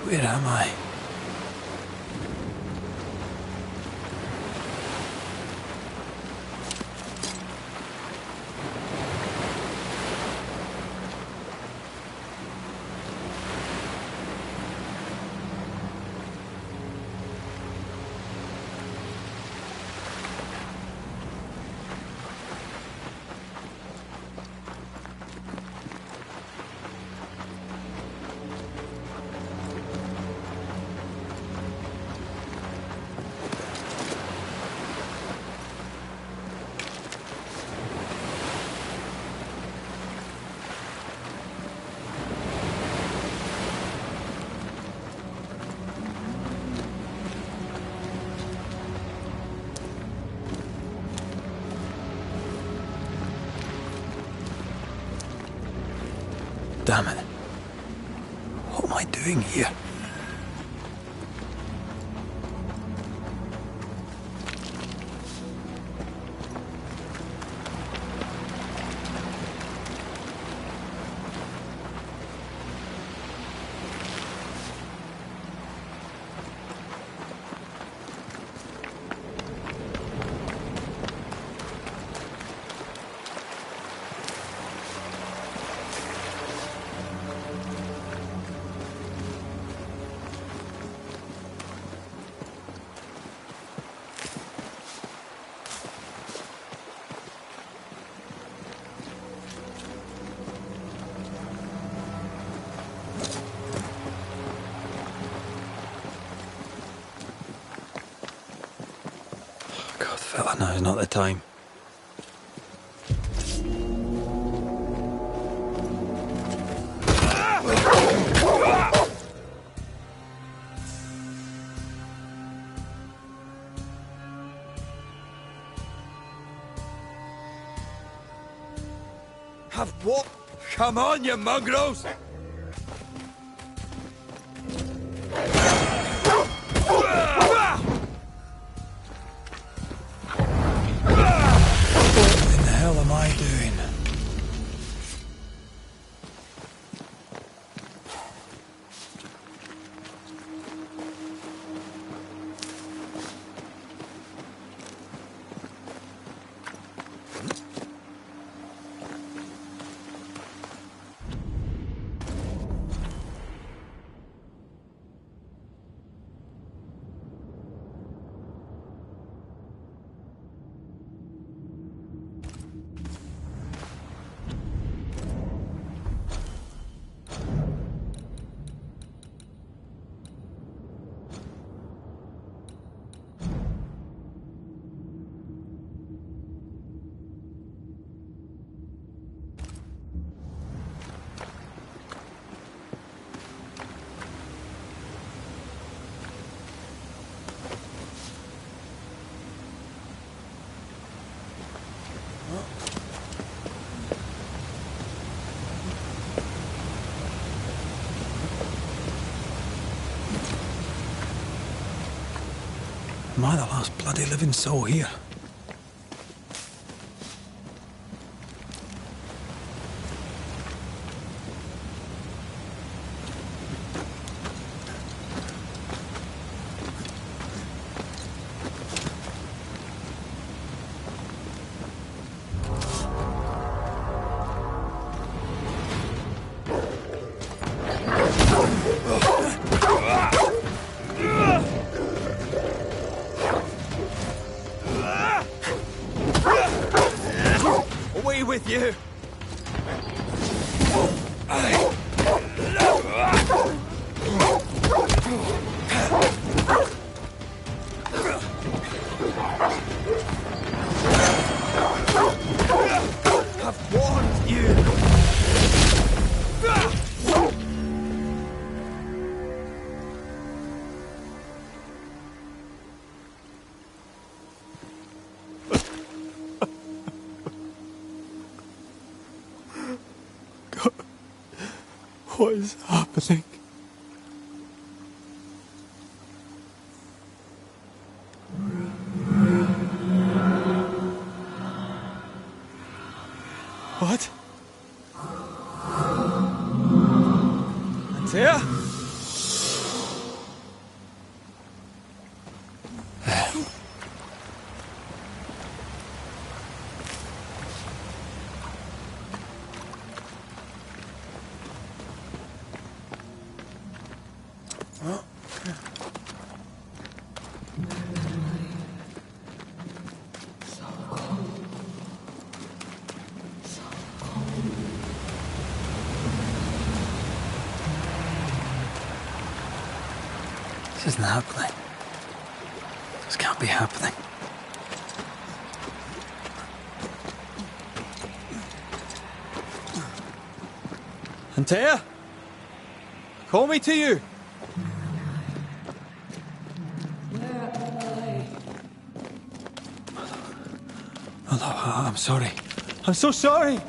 Where am I? Damn it. What am I doing here? God, fella, now's not the time. Have what? Come on, you mongrels! What the hell am I doing? Am I the last bloody living soul here? away with you! I've warned you! God, what is happening? What? Antea? This isn't happening. This can't be happening. Antea? Call me to you! Oh, no, I'm sorry. I'm so sorry!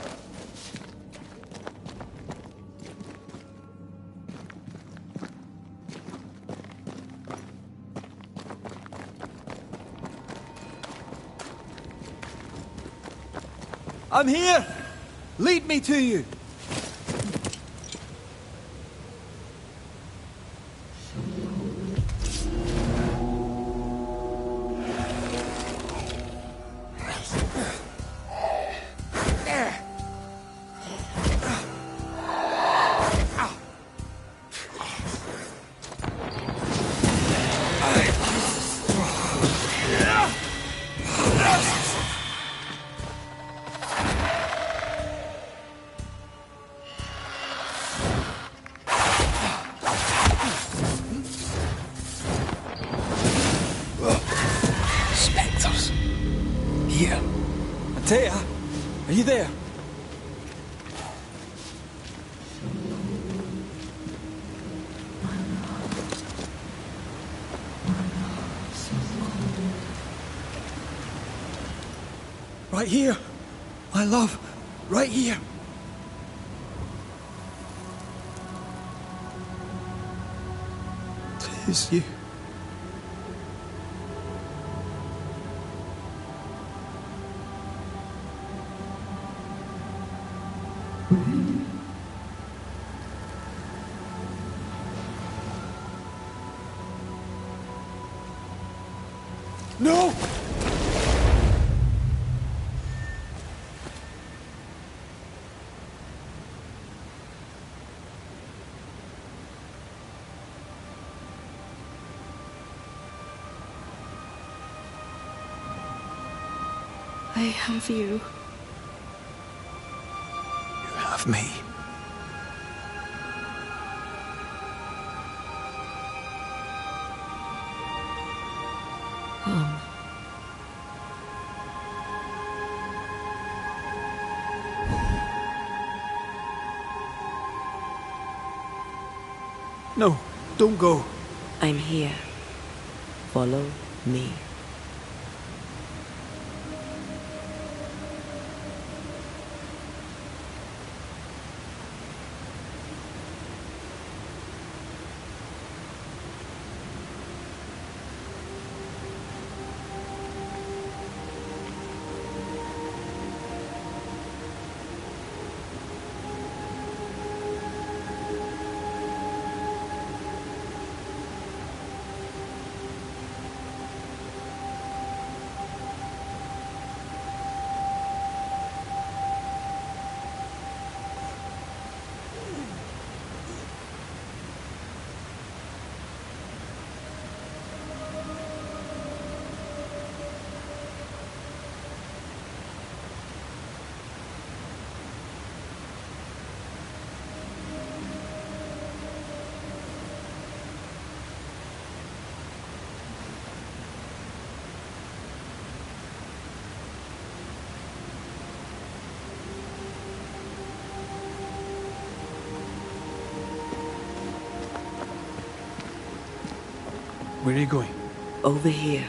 I'm here! Lead me to you! Spectres. Here. Antea, are you there? Right here, my love, right here. Tis you. No! I have you. You have me. No, don't go. I'm here. Follow me. Where are you going? Over here.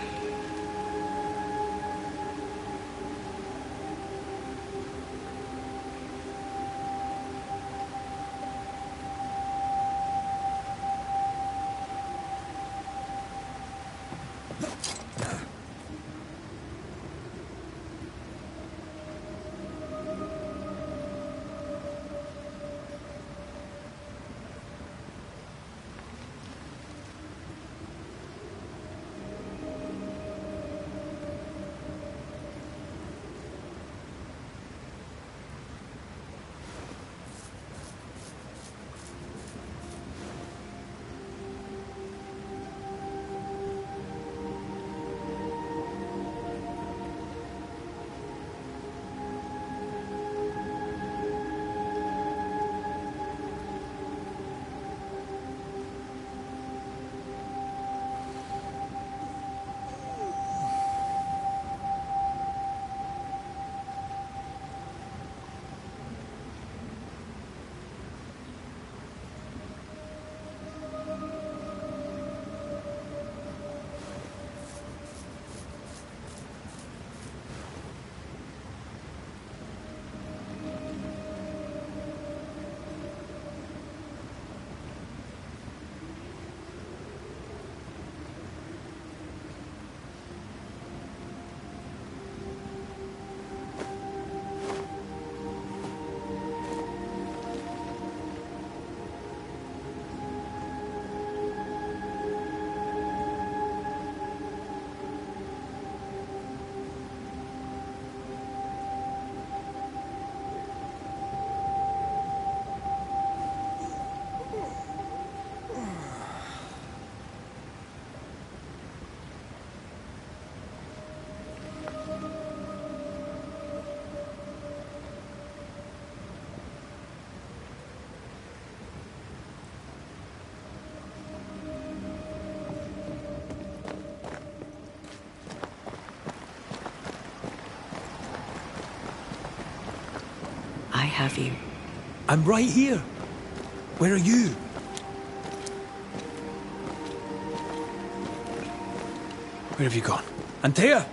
I have you. I'm right here. Where are you? Where have you gone? Antea!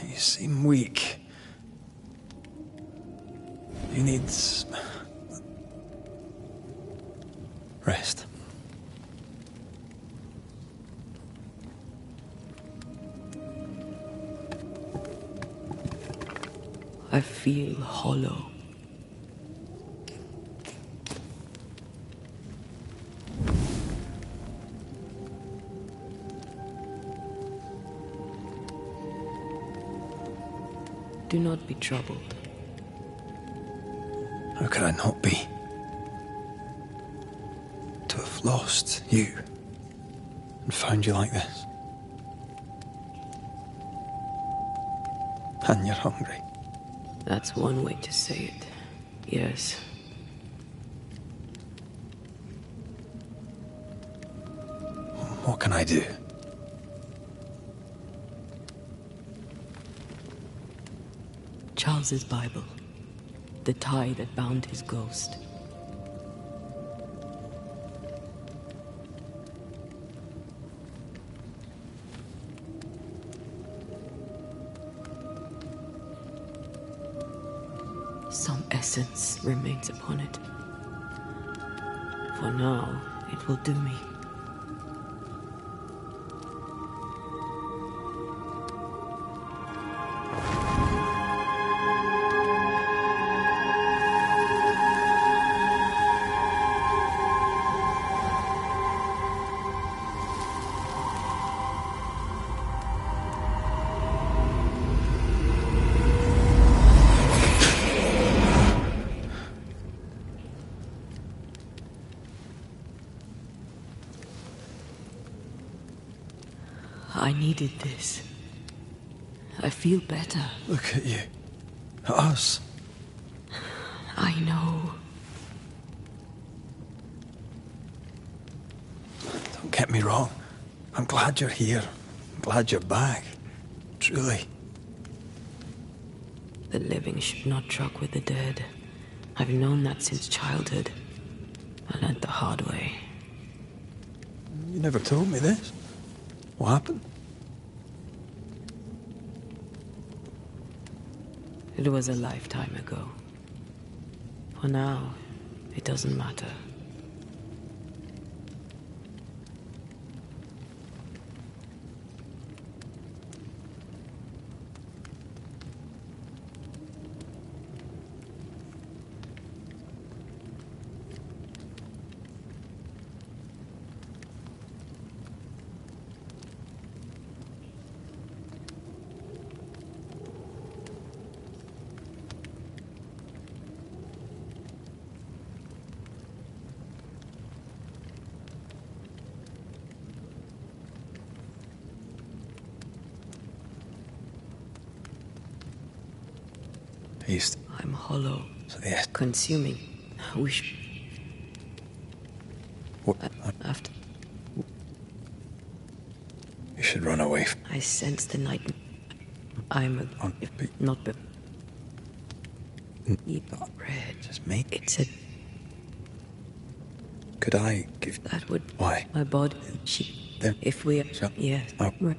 You seem weak. You need rest. I feel hollow. Do not be troubled. How could I not be? To have lost you and found you like this. And you're hungry. That's one way to say it. Yes. What can I do? Charles's Bible. The tie that bound his ghost. Some essence remains upon it. For now, it will do me. I needed this. I feel better. Look at you. At us. I know. Don't get me wrong. I'm glad you're here. I'm glad you're back. Truly. The living should not truck with the dead. I've known that since childhood. I learned the hard way. You never told me this. What happened? It was a lifetime ago. For now, it doesn't matter. East. I'm hollow. So yes. Consuming. Wish. What? After. You should run away. I sense the night. I'm a. Not. Eat bread. Just me? It's a. Could I give. That would. Why? My body. She. Then. If we. So, Yes. Oh. Right.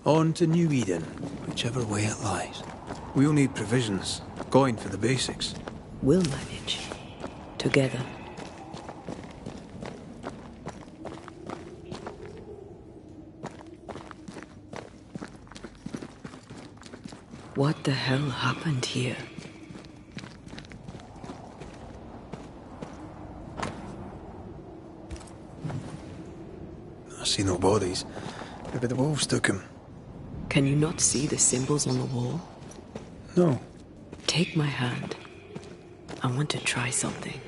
On to New Eden, whichever way it lies. We'll need provisions, going for the basics. We'll manage. Together. What the hell happened here? I see no bodies. Maybe the wolves took him. Can you not see the symbols on the wall? No. Take my hand. I want to try something.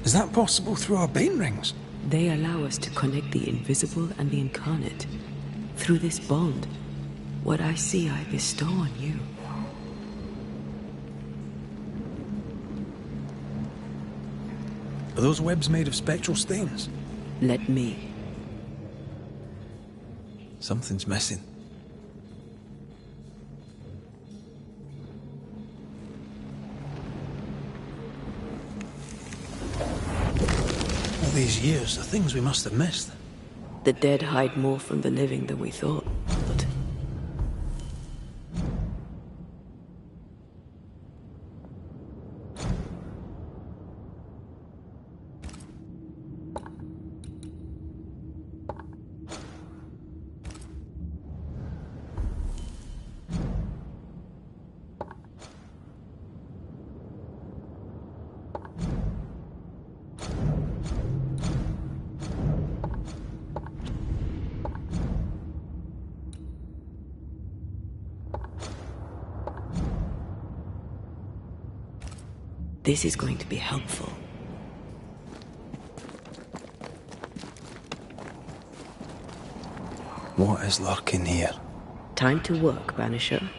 Is that possible through our bane rings? They allow us to connect the invisible and the incarnate. Through this bond, what I see I bestow on you. Are those webs made of spectral stains? Let me. Something's missing. All these years, the things we must have missed. The dead hide more from the living than we thought. This is going to be helpful. What is lurking here? Time to work, Banisher.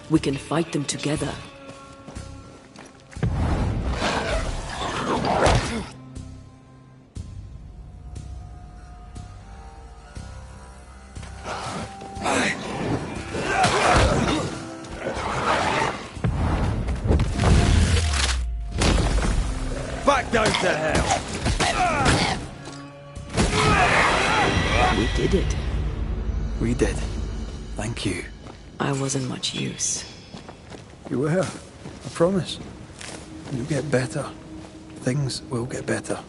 We can fight them together. Back down to hell! We did it. We did. Thank you. I wasn't much use. You were. I promise. You'll get better. Things will get better.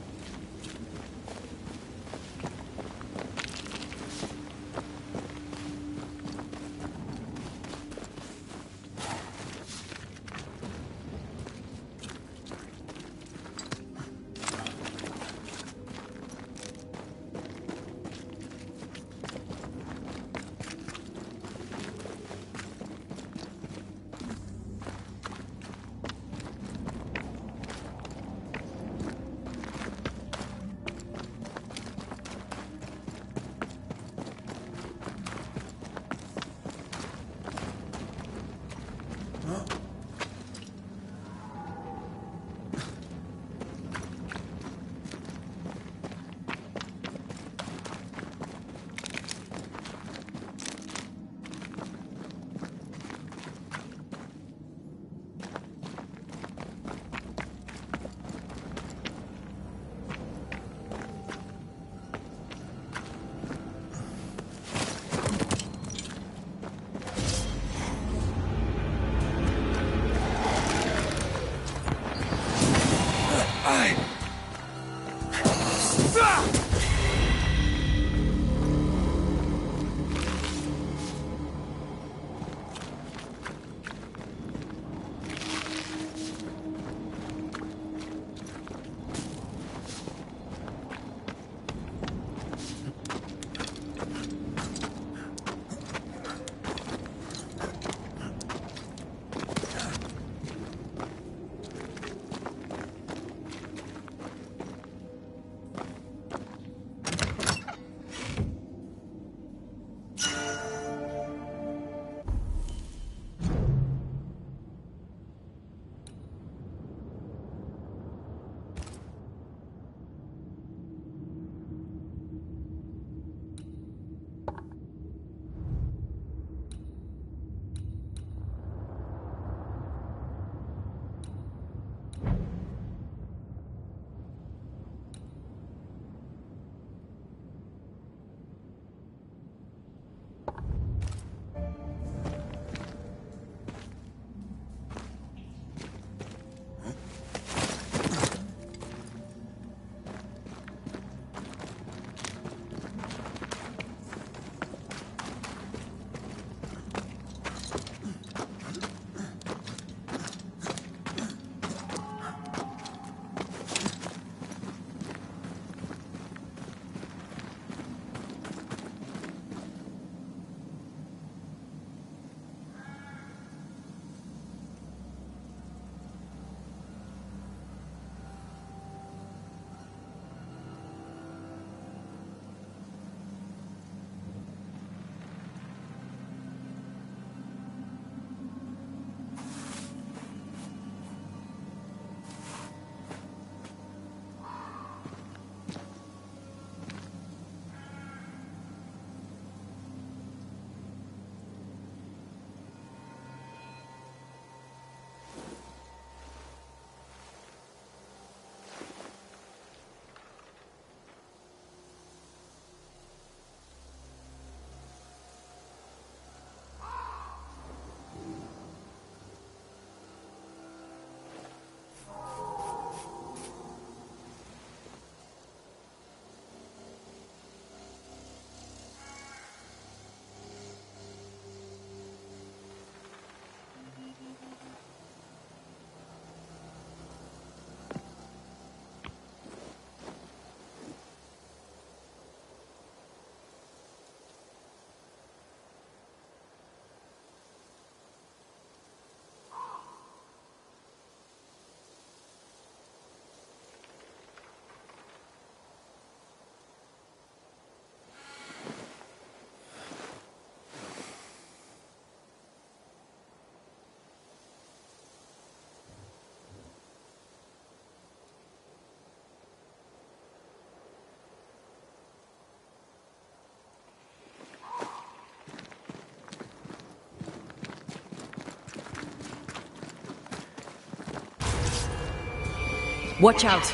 Watch out!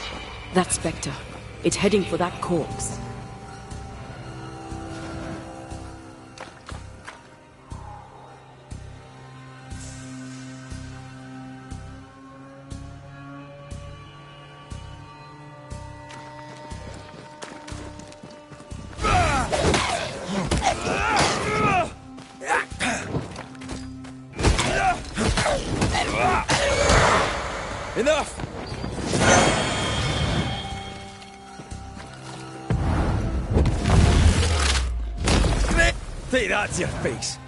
That spectre. It's heading for that corpse. Enough! Take that to your face.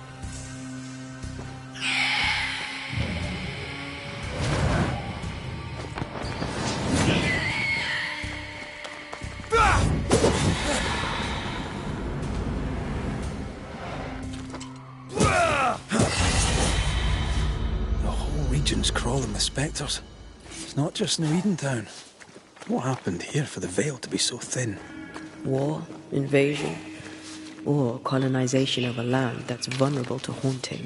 The whole region's crawling with spectres. It's not just New Edentown. What happened here for the veil to be so thin? War, invasion, or colonization of a land that's vulnerable to haunting.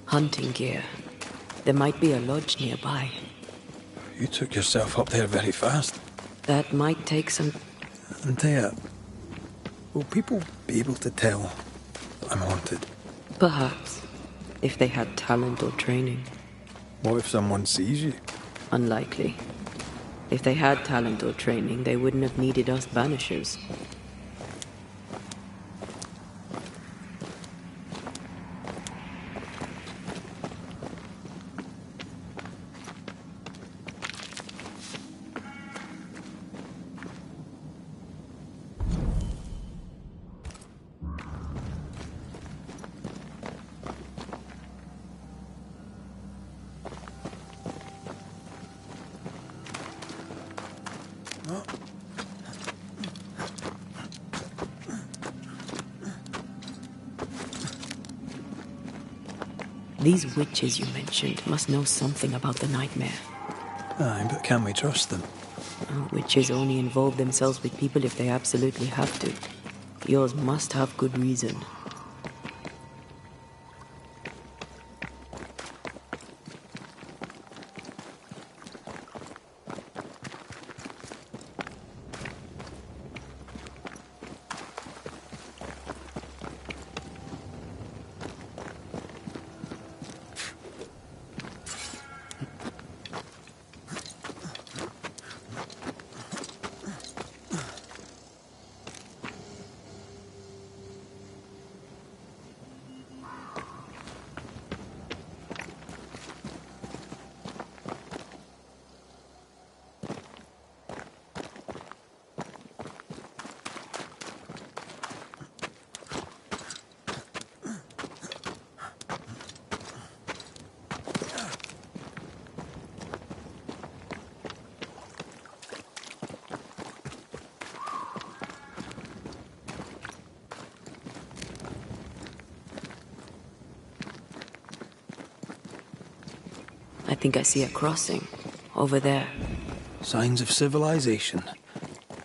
Hunting gear. There might be a lodge nearby. You took yourself up there very fast. That might take some... Antea, will people be able to tell I'm haunted? Perhaps, if they had talent or training. What if someone sees you? Unlikely. If they had talent or training, they wouldn't have needed us Banishers. These witches you mentioned must know something about the nightmare. Aye, but can we trust them? Witches only involve themselves with people if they absolutely have to. Yours must have good reason. I think I see a crossing. Over there. Signs of civilization.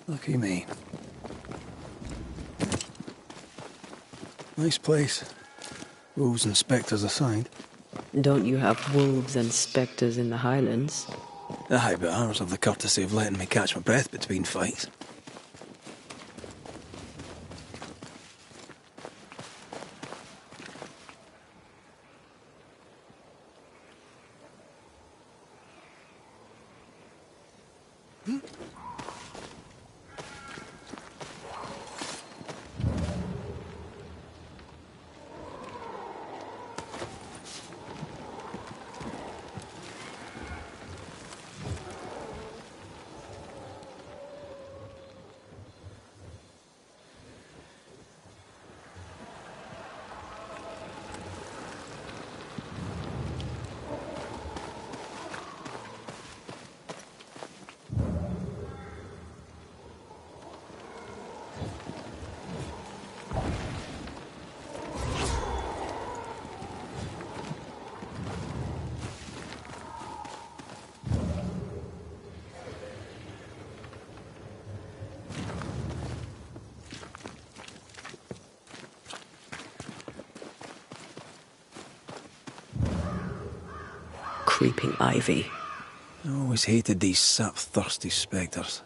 Lucky me. Nice place. Wolves and spectres aside. Don't you have wolves and spectres in the Highlands? Aye, but ours have the courtesy of letting me catch my breath between fights. creeping ivy. I always hated these sap-thirsty spectres.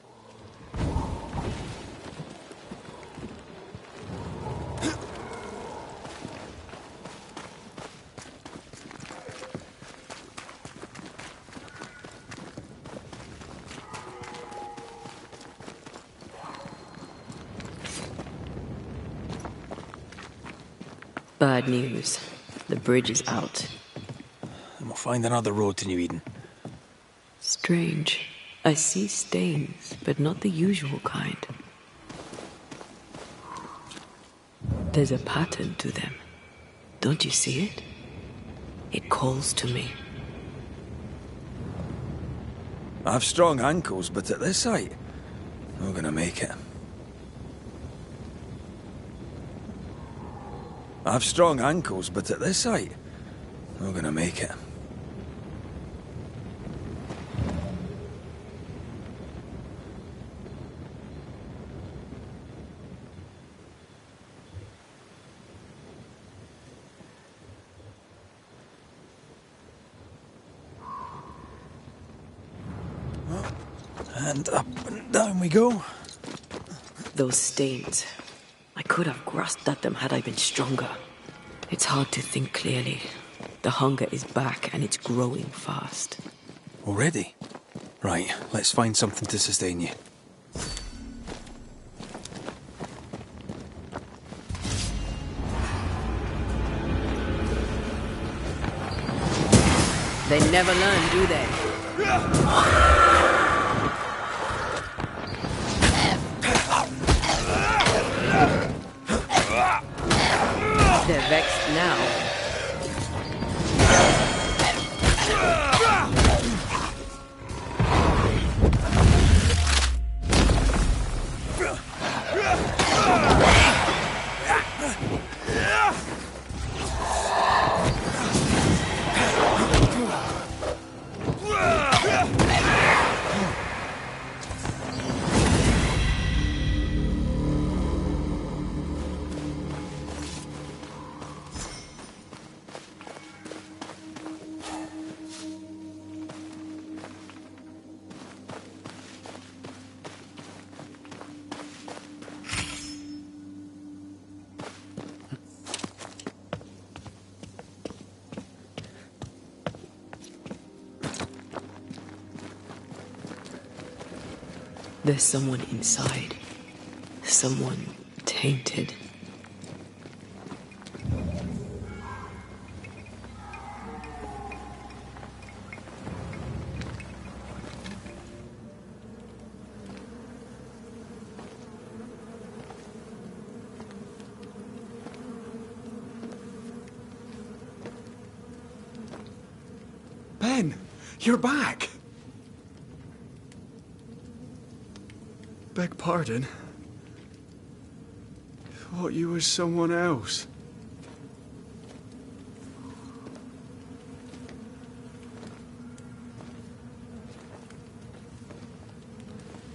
Bad news. The bridge is out. And we'll find another road to New Eden. Strange. I see stains, but not the usual kind. There's a pattern to them. Don't you see it? It calls to me. I have strong ankles, but at this height, I'm gonna make it. I have strong ankles, but at this height, I'm gonna make it. And up and down we go. Those stains. I could have grasped at them had I been stronger. It's hard to think clearly. The hunger is back and it's growing fast. Already? Right, let's find something to sustain you. They never learn, do they? They're vexed now. There's someone inside. Someone tainted. Ben, you're back. Beg pardon. Thought you was someone else.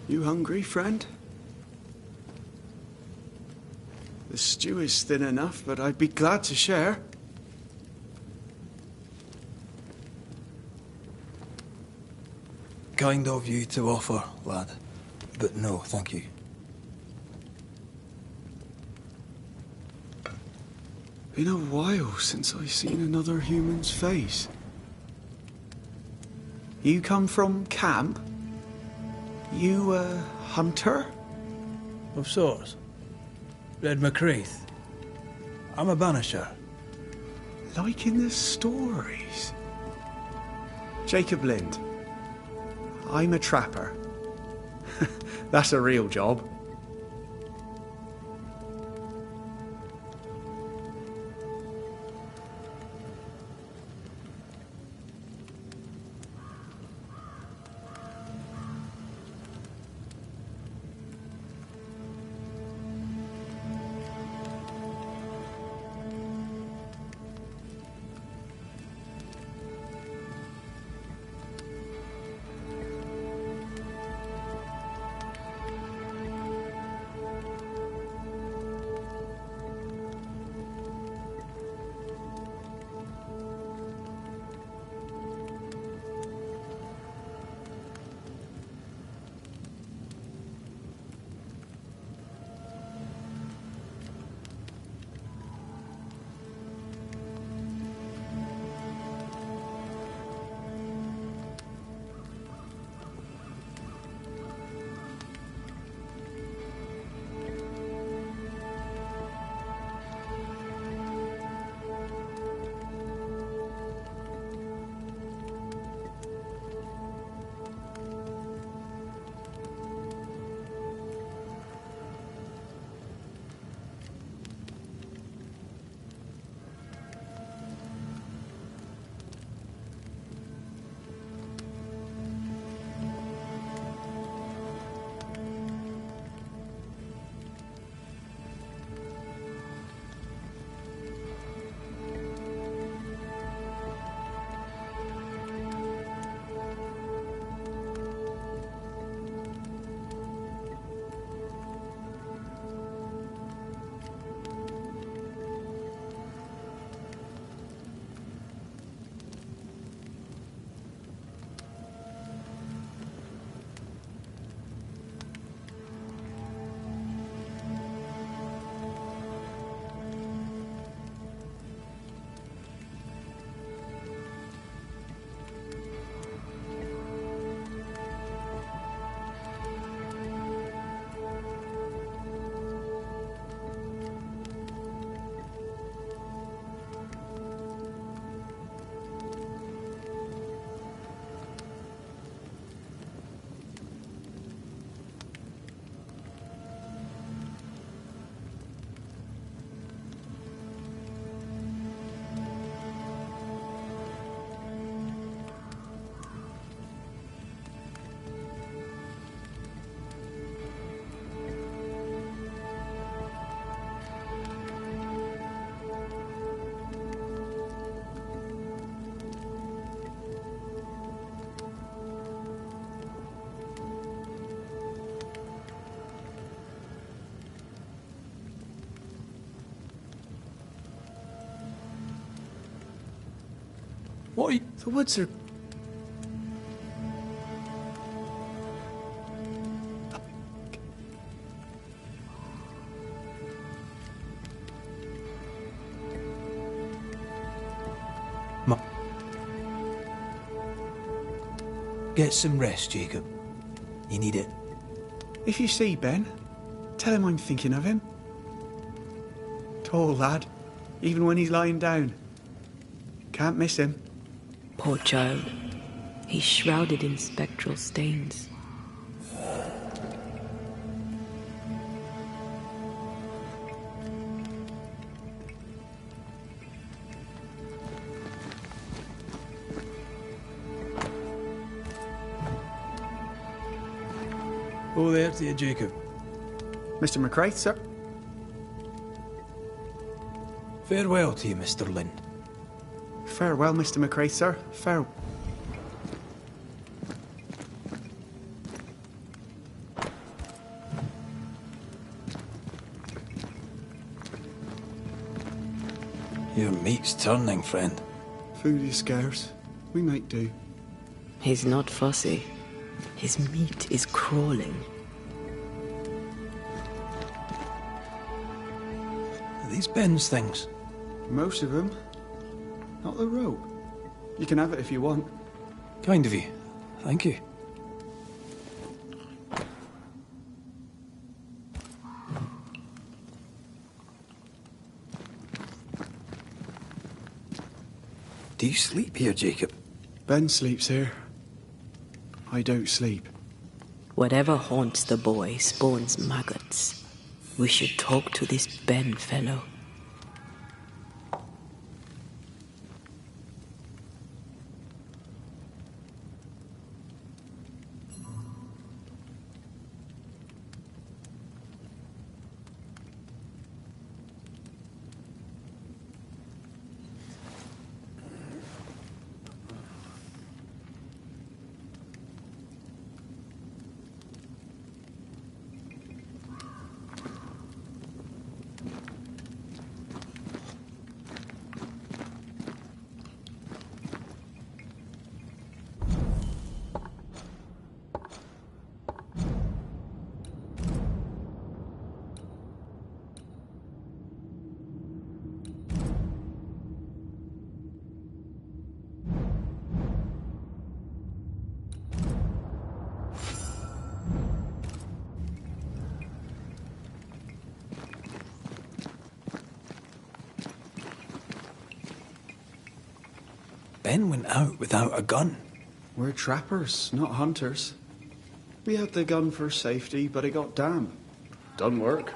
You hungry, friend? The stew is thin enough, but I'd be glad to share. Kind of you to offer, lad. But no, thank you. Been a while since I've seen another human's face. You come from camp? You a hunter? Of sorts. Red McCraith. I'm a banisher. Like in the stories. Jacob Lind. I'm a trapper. That's a real job. What are you... The woods are... Get some rest, Jacob. You need it. If you see Ben, tell him I'm thinking of him. Tall lad, even when he's lying down. Can't miss him. Poor child. He's shrouded in spectral stains. Oh, there to you, Jacob. Mr. McCraith, sir? Farewell to you, Mr. Lynn. Farewell, Mr. McCraith, sir. Farewell. Your meat's turning, friend. Food is scarce. We make do. He's not fussy. His meat is crawling. Are these Ben's things? Most of them. Not the rope. You can have it if you want. Kind of you. Thank you. Do you sleep here, Jacob? Ben sleeps here. I don't sleep. Whatever haunts the boy spawns maggots. We should talk to this Ben fellow. Ben went out without a gun. We're trappers, not hunters. We had the gun for safety, but it got damp. Doesn't work.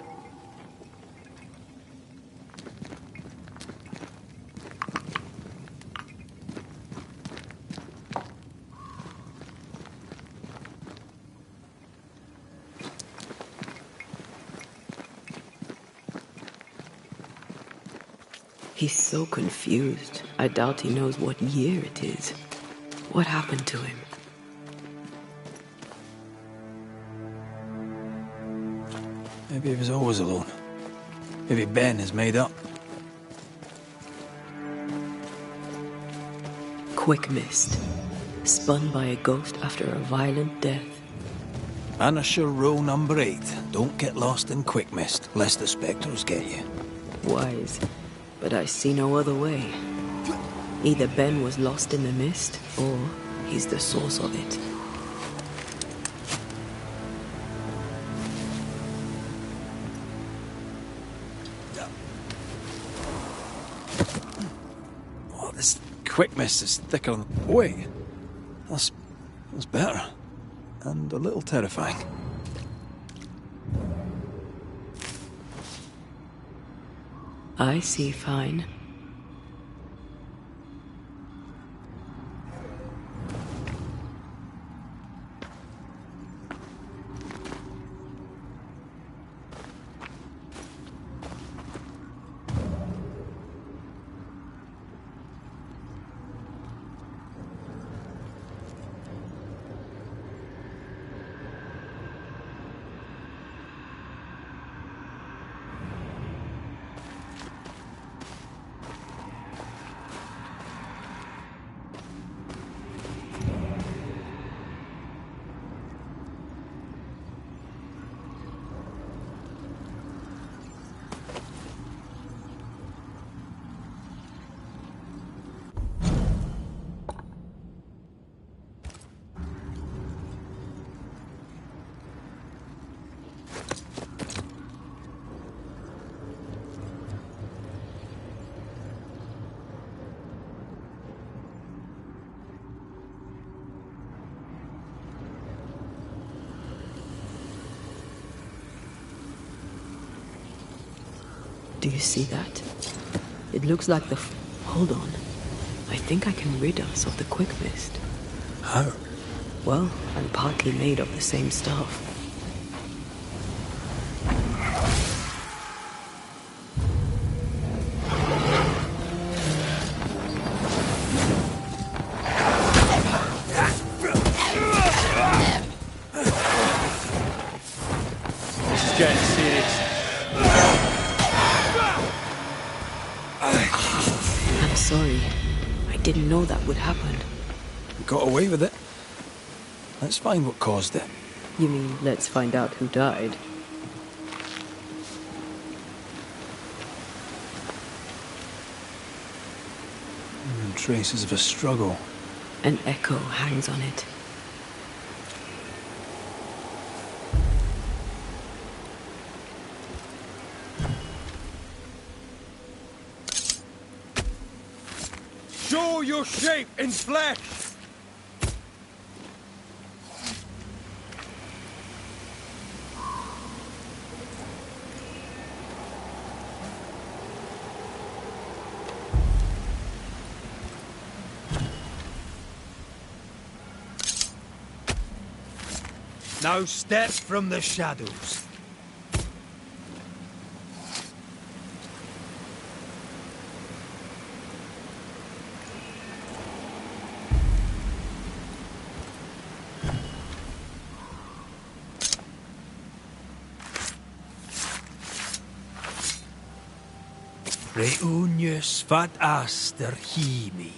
He's so confused. I doubt he knows what year it is. What happened to him? Maybe he was always alone. Maybe Ben is made up. Quick mist. Spun by a ghost after a violent death. Banisher rule number 8. Don't get lost in quick mist, lest the spectres get you. Wise. But I see no other way. Either Ben was lost in the mist, or he's the source of it. Oh, this quick mist is thicker than... Wait. That's better. And a little terrifying. I see fine. Do you see that? It looks like the... Hold on. I think I can rid us of the quick mist. How? Well, I'm partly made of the same stuff. This is getting serious. I'm sorry. I didn't know that would happen. We got away with it. Let's find what caused it. You mean, let's find out who died? Traces of a struggle. An echo hangs on it. Show your shape in flesh! Now step from the shadows. Reunius vat aster himi.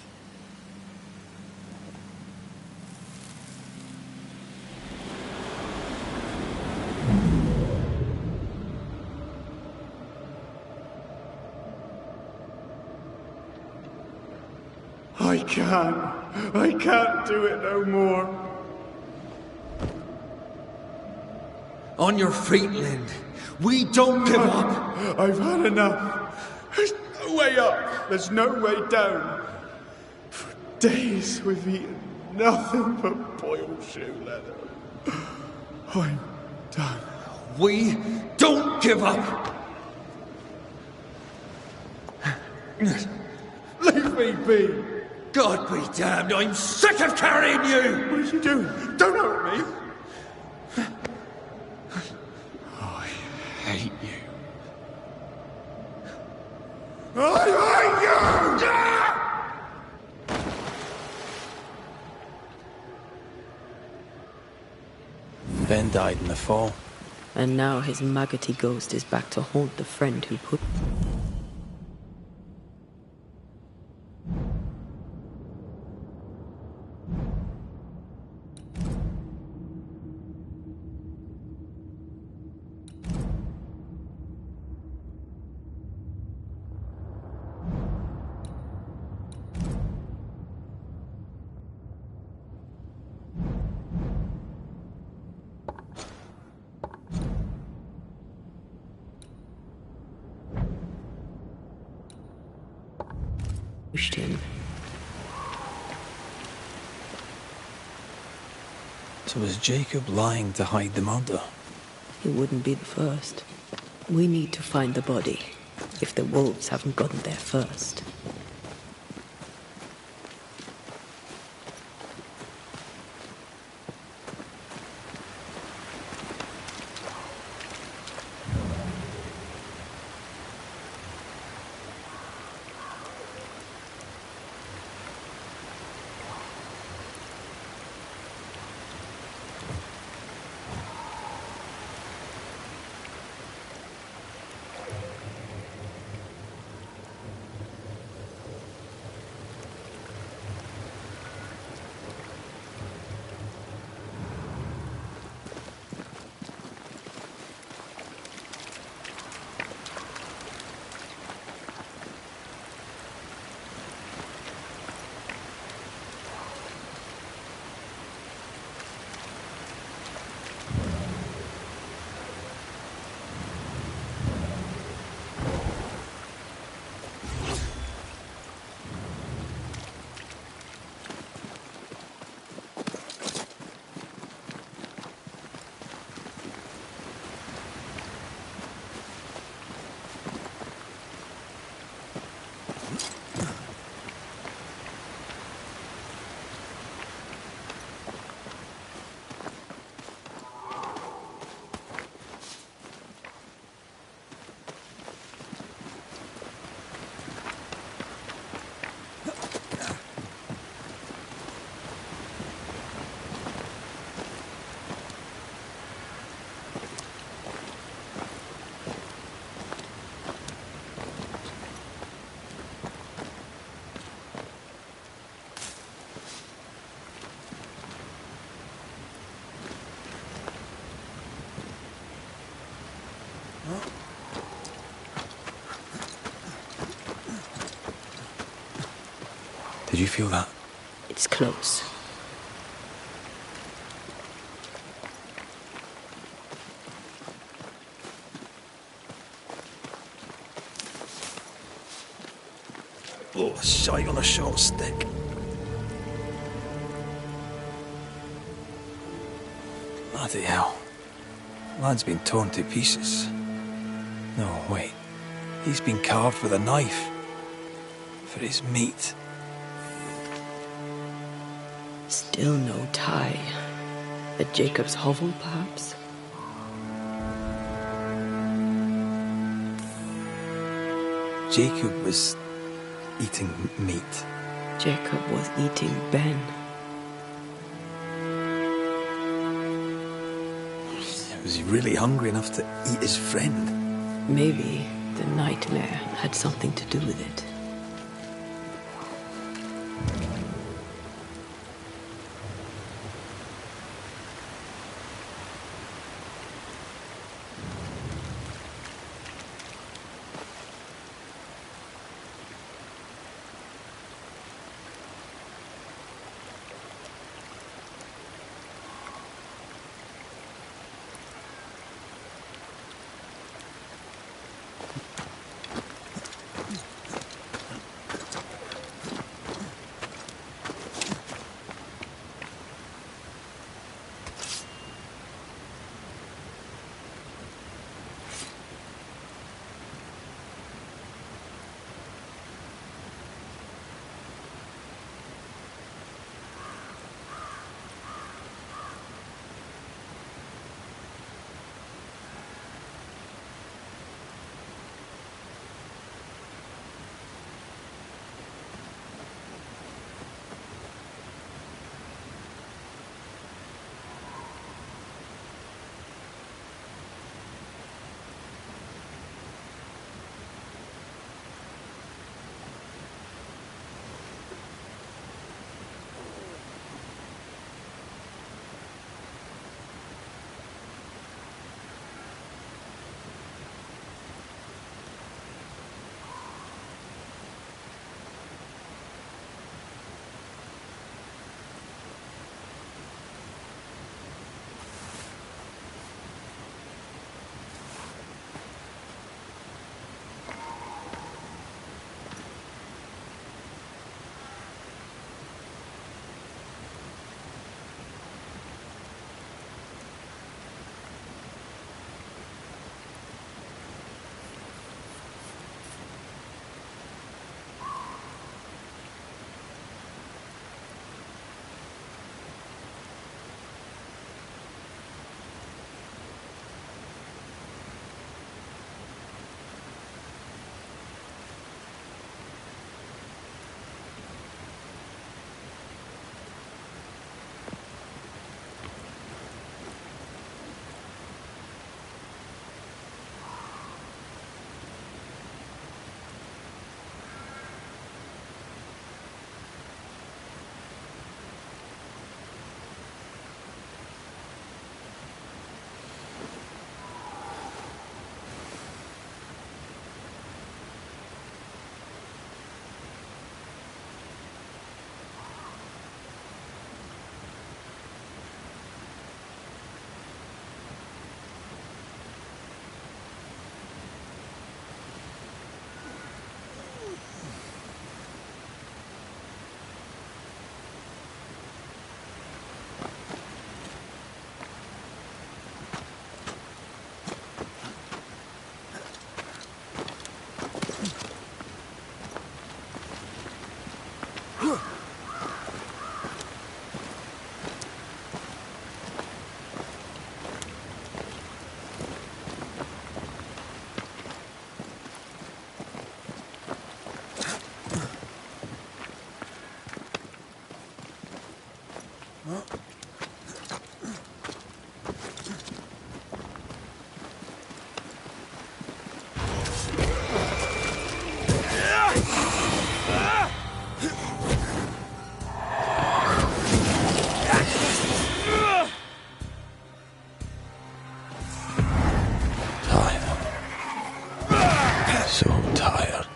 I can't do it no more. On your feet, Lind. We don't give up. I've had enough. There's no way up. There's no way down. For days we've eaten nothing but boiled shoe leather. I'm done. We don't give up. Leave me be. God be damned, I'm sick of carrying you! What are you doing? Don't hurt me! I hate you. I hate you! Ben died in the fall. And now his maggoty ghost is back to haunt the friend who put... him. So was Jacob lying to hide the murder? He wouldn't be the first. We need to find the body, if the wolves haven't gotten there first. you feel that? It's close. Oh, a shite on a short stick. Bloody hell. Lad's been torn to pieces. No, wait. He's been carved with a knife. For his meat. Still no tie. At Jacob's hovel, perhaps? Jacob was eating meat. Jacob was eating Ben. Was he really hungry enough to eat his friend? Maybe the nightmare had something to do with it. So tired.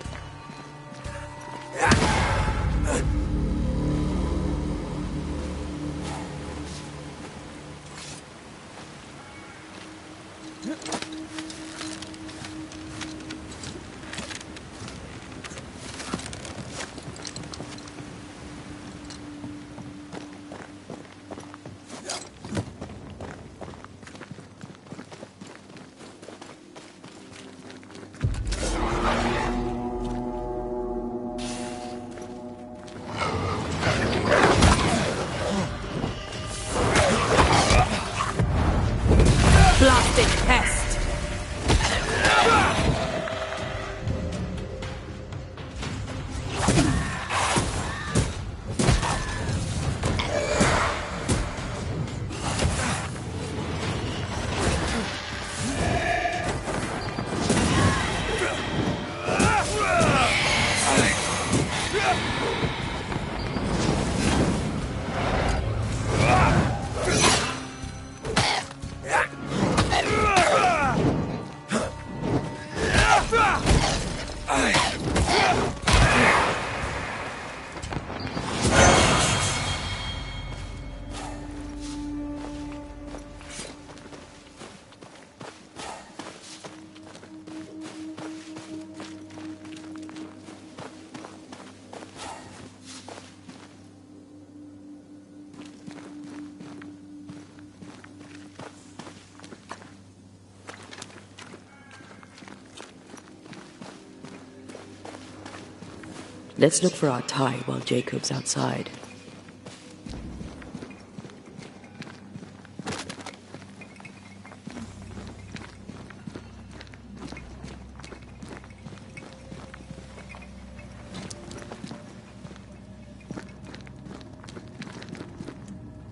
Let's look for our tie while Jacob's outside.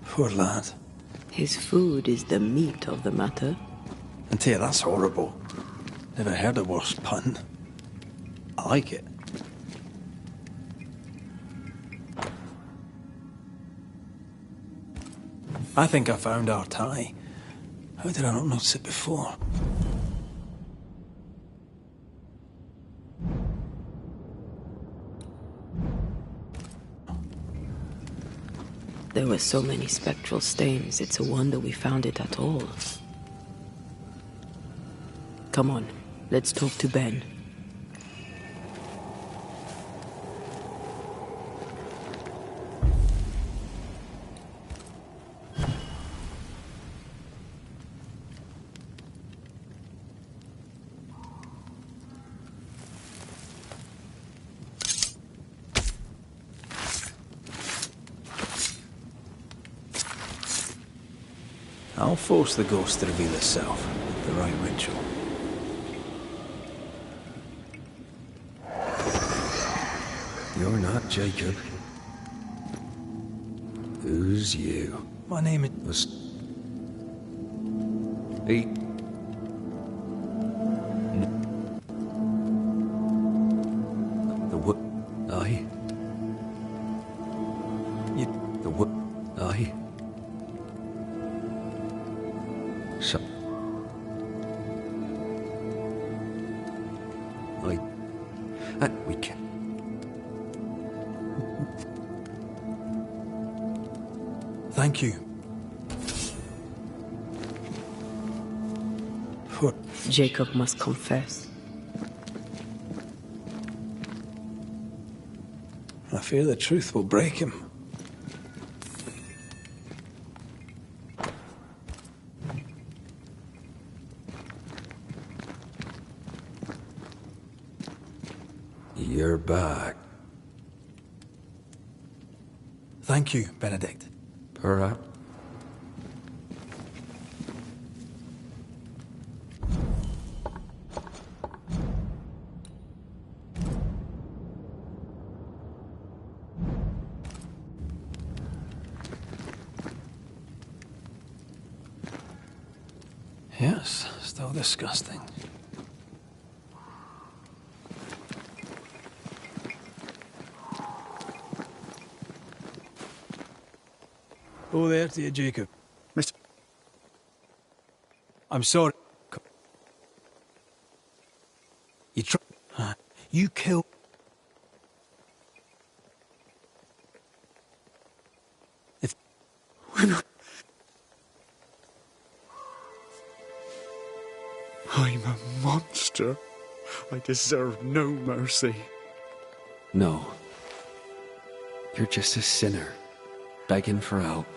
Poor lad. His food is the meat of the matter. And tell you, that's horrible. Never heard a worse pun. I like it. I think I found our tie. How did I not notice it before? There were so many spectral stains, it's a wonder we found it at all. Come on, let's talk to Ben. I'll force the ghost to reveal itself with the right ritual. You're not Jacob. Who's you? My name is... He... The what? I... You... The what? I... So... we can... Thank you. What? Jacob must confess. I fear the truth will break him. You're back. Thank you, Benedict. Perhaps. Yes, still disgusting. Oh, there to you, Jacob. Mr. I'm sorry. You killed... I'm a monster. I deserve no mercy. No. You're just a sinner, begging for help.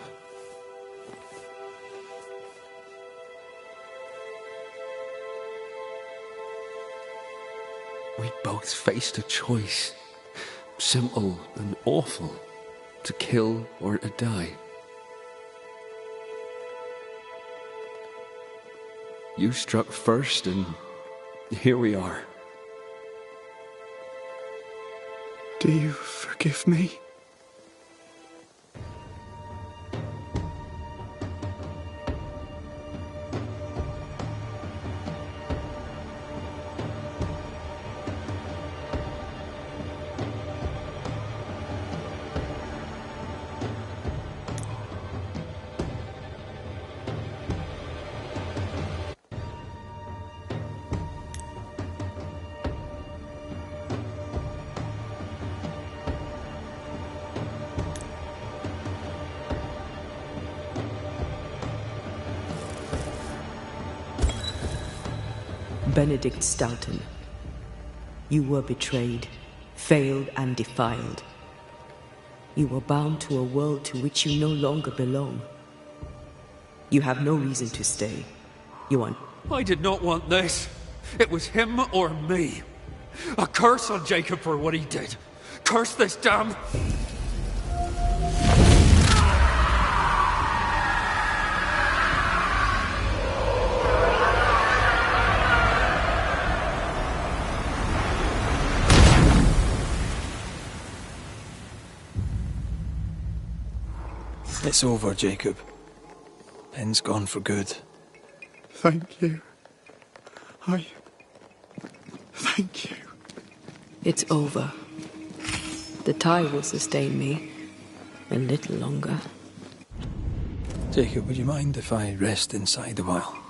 We both faced a choice, simple and awful, to kill or to die. You struck first, and here we are. Do you forgive me? Benedict Stoughton, you were betrayed, failed and defiled. You were bound to a world to which you no longer belong. You have no reason to stay. You are... I did not want this. It was him or me. A curse on Jacob for what he did. Curse this dam! It's over, Jacob. Ben's gone for good. Thank you. Thank you. It's over. The tie will sustain me a little longer. Jacob, would you mind if I rest inside a while?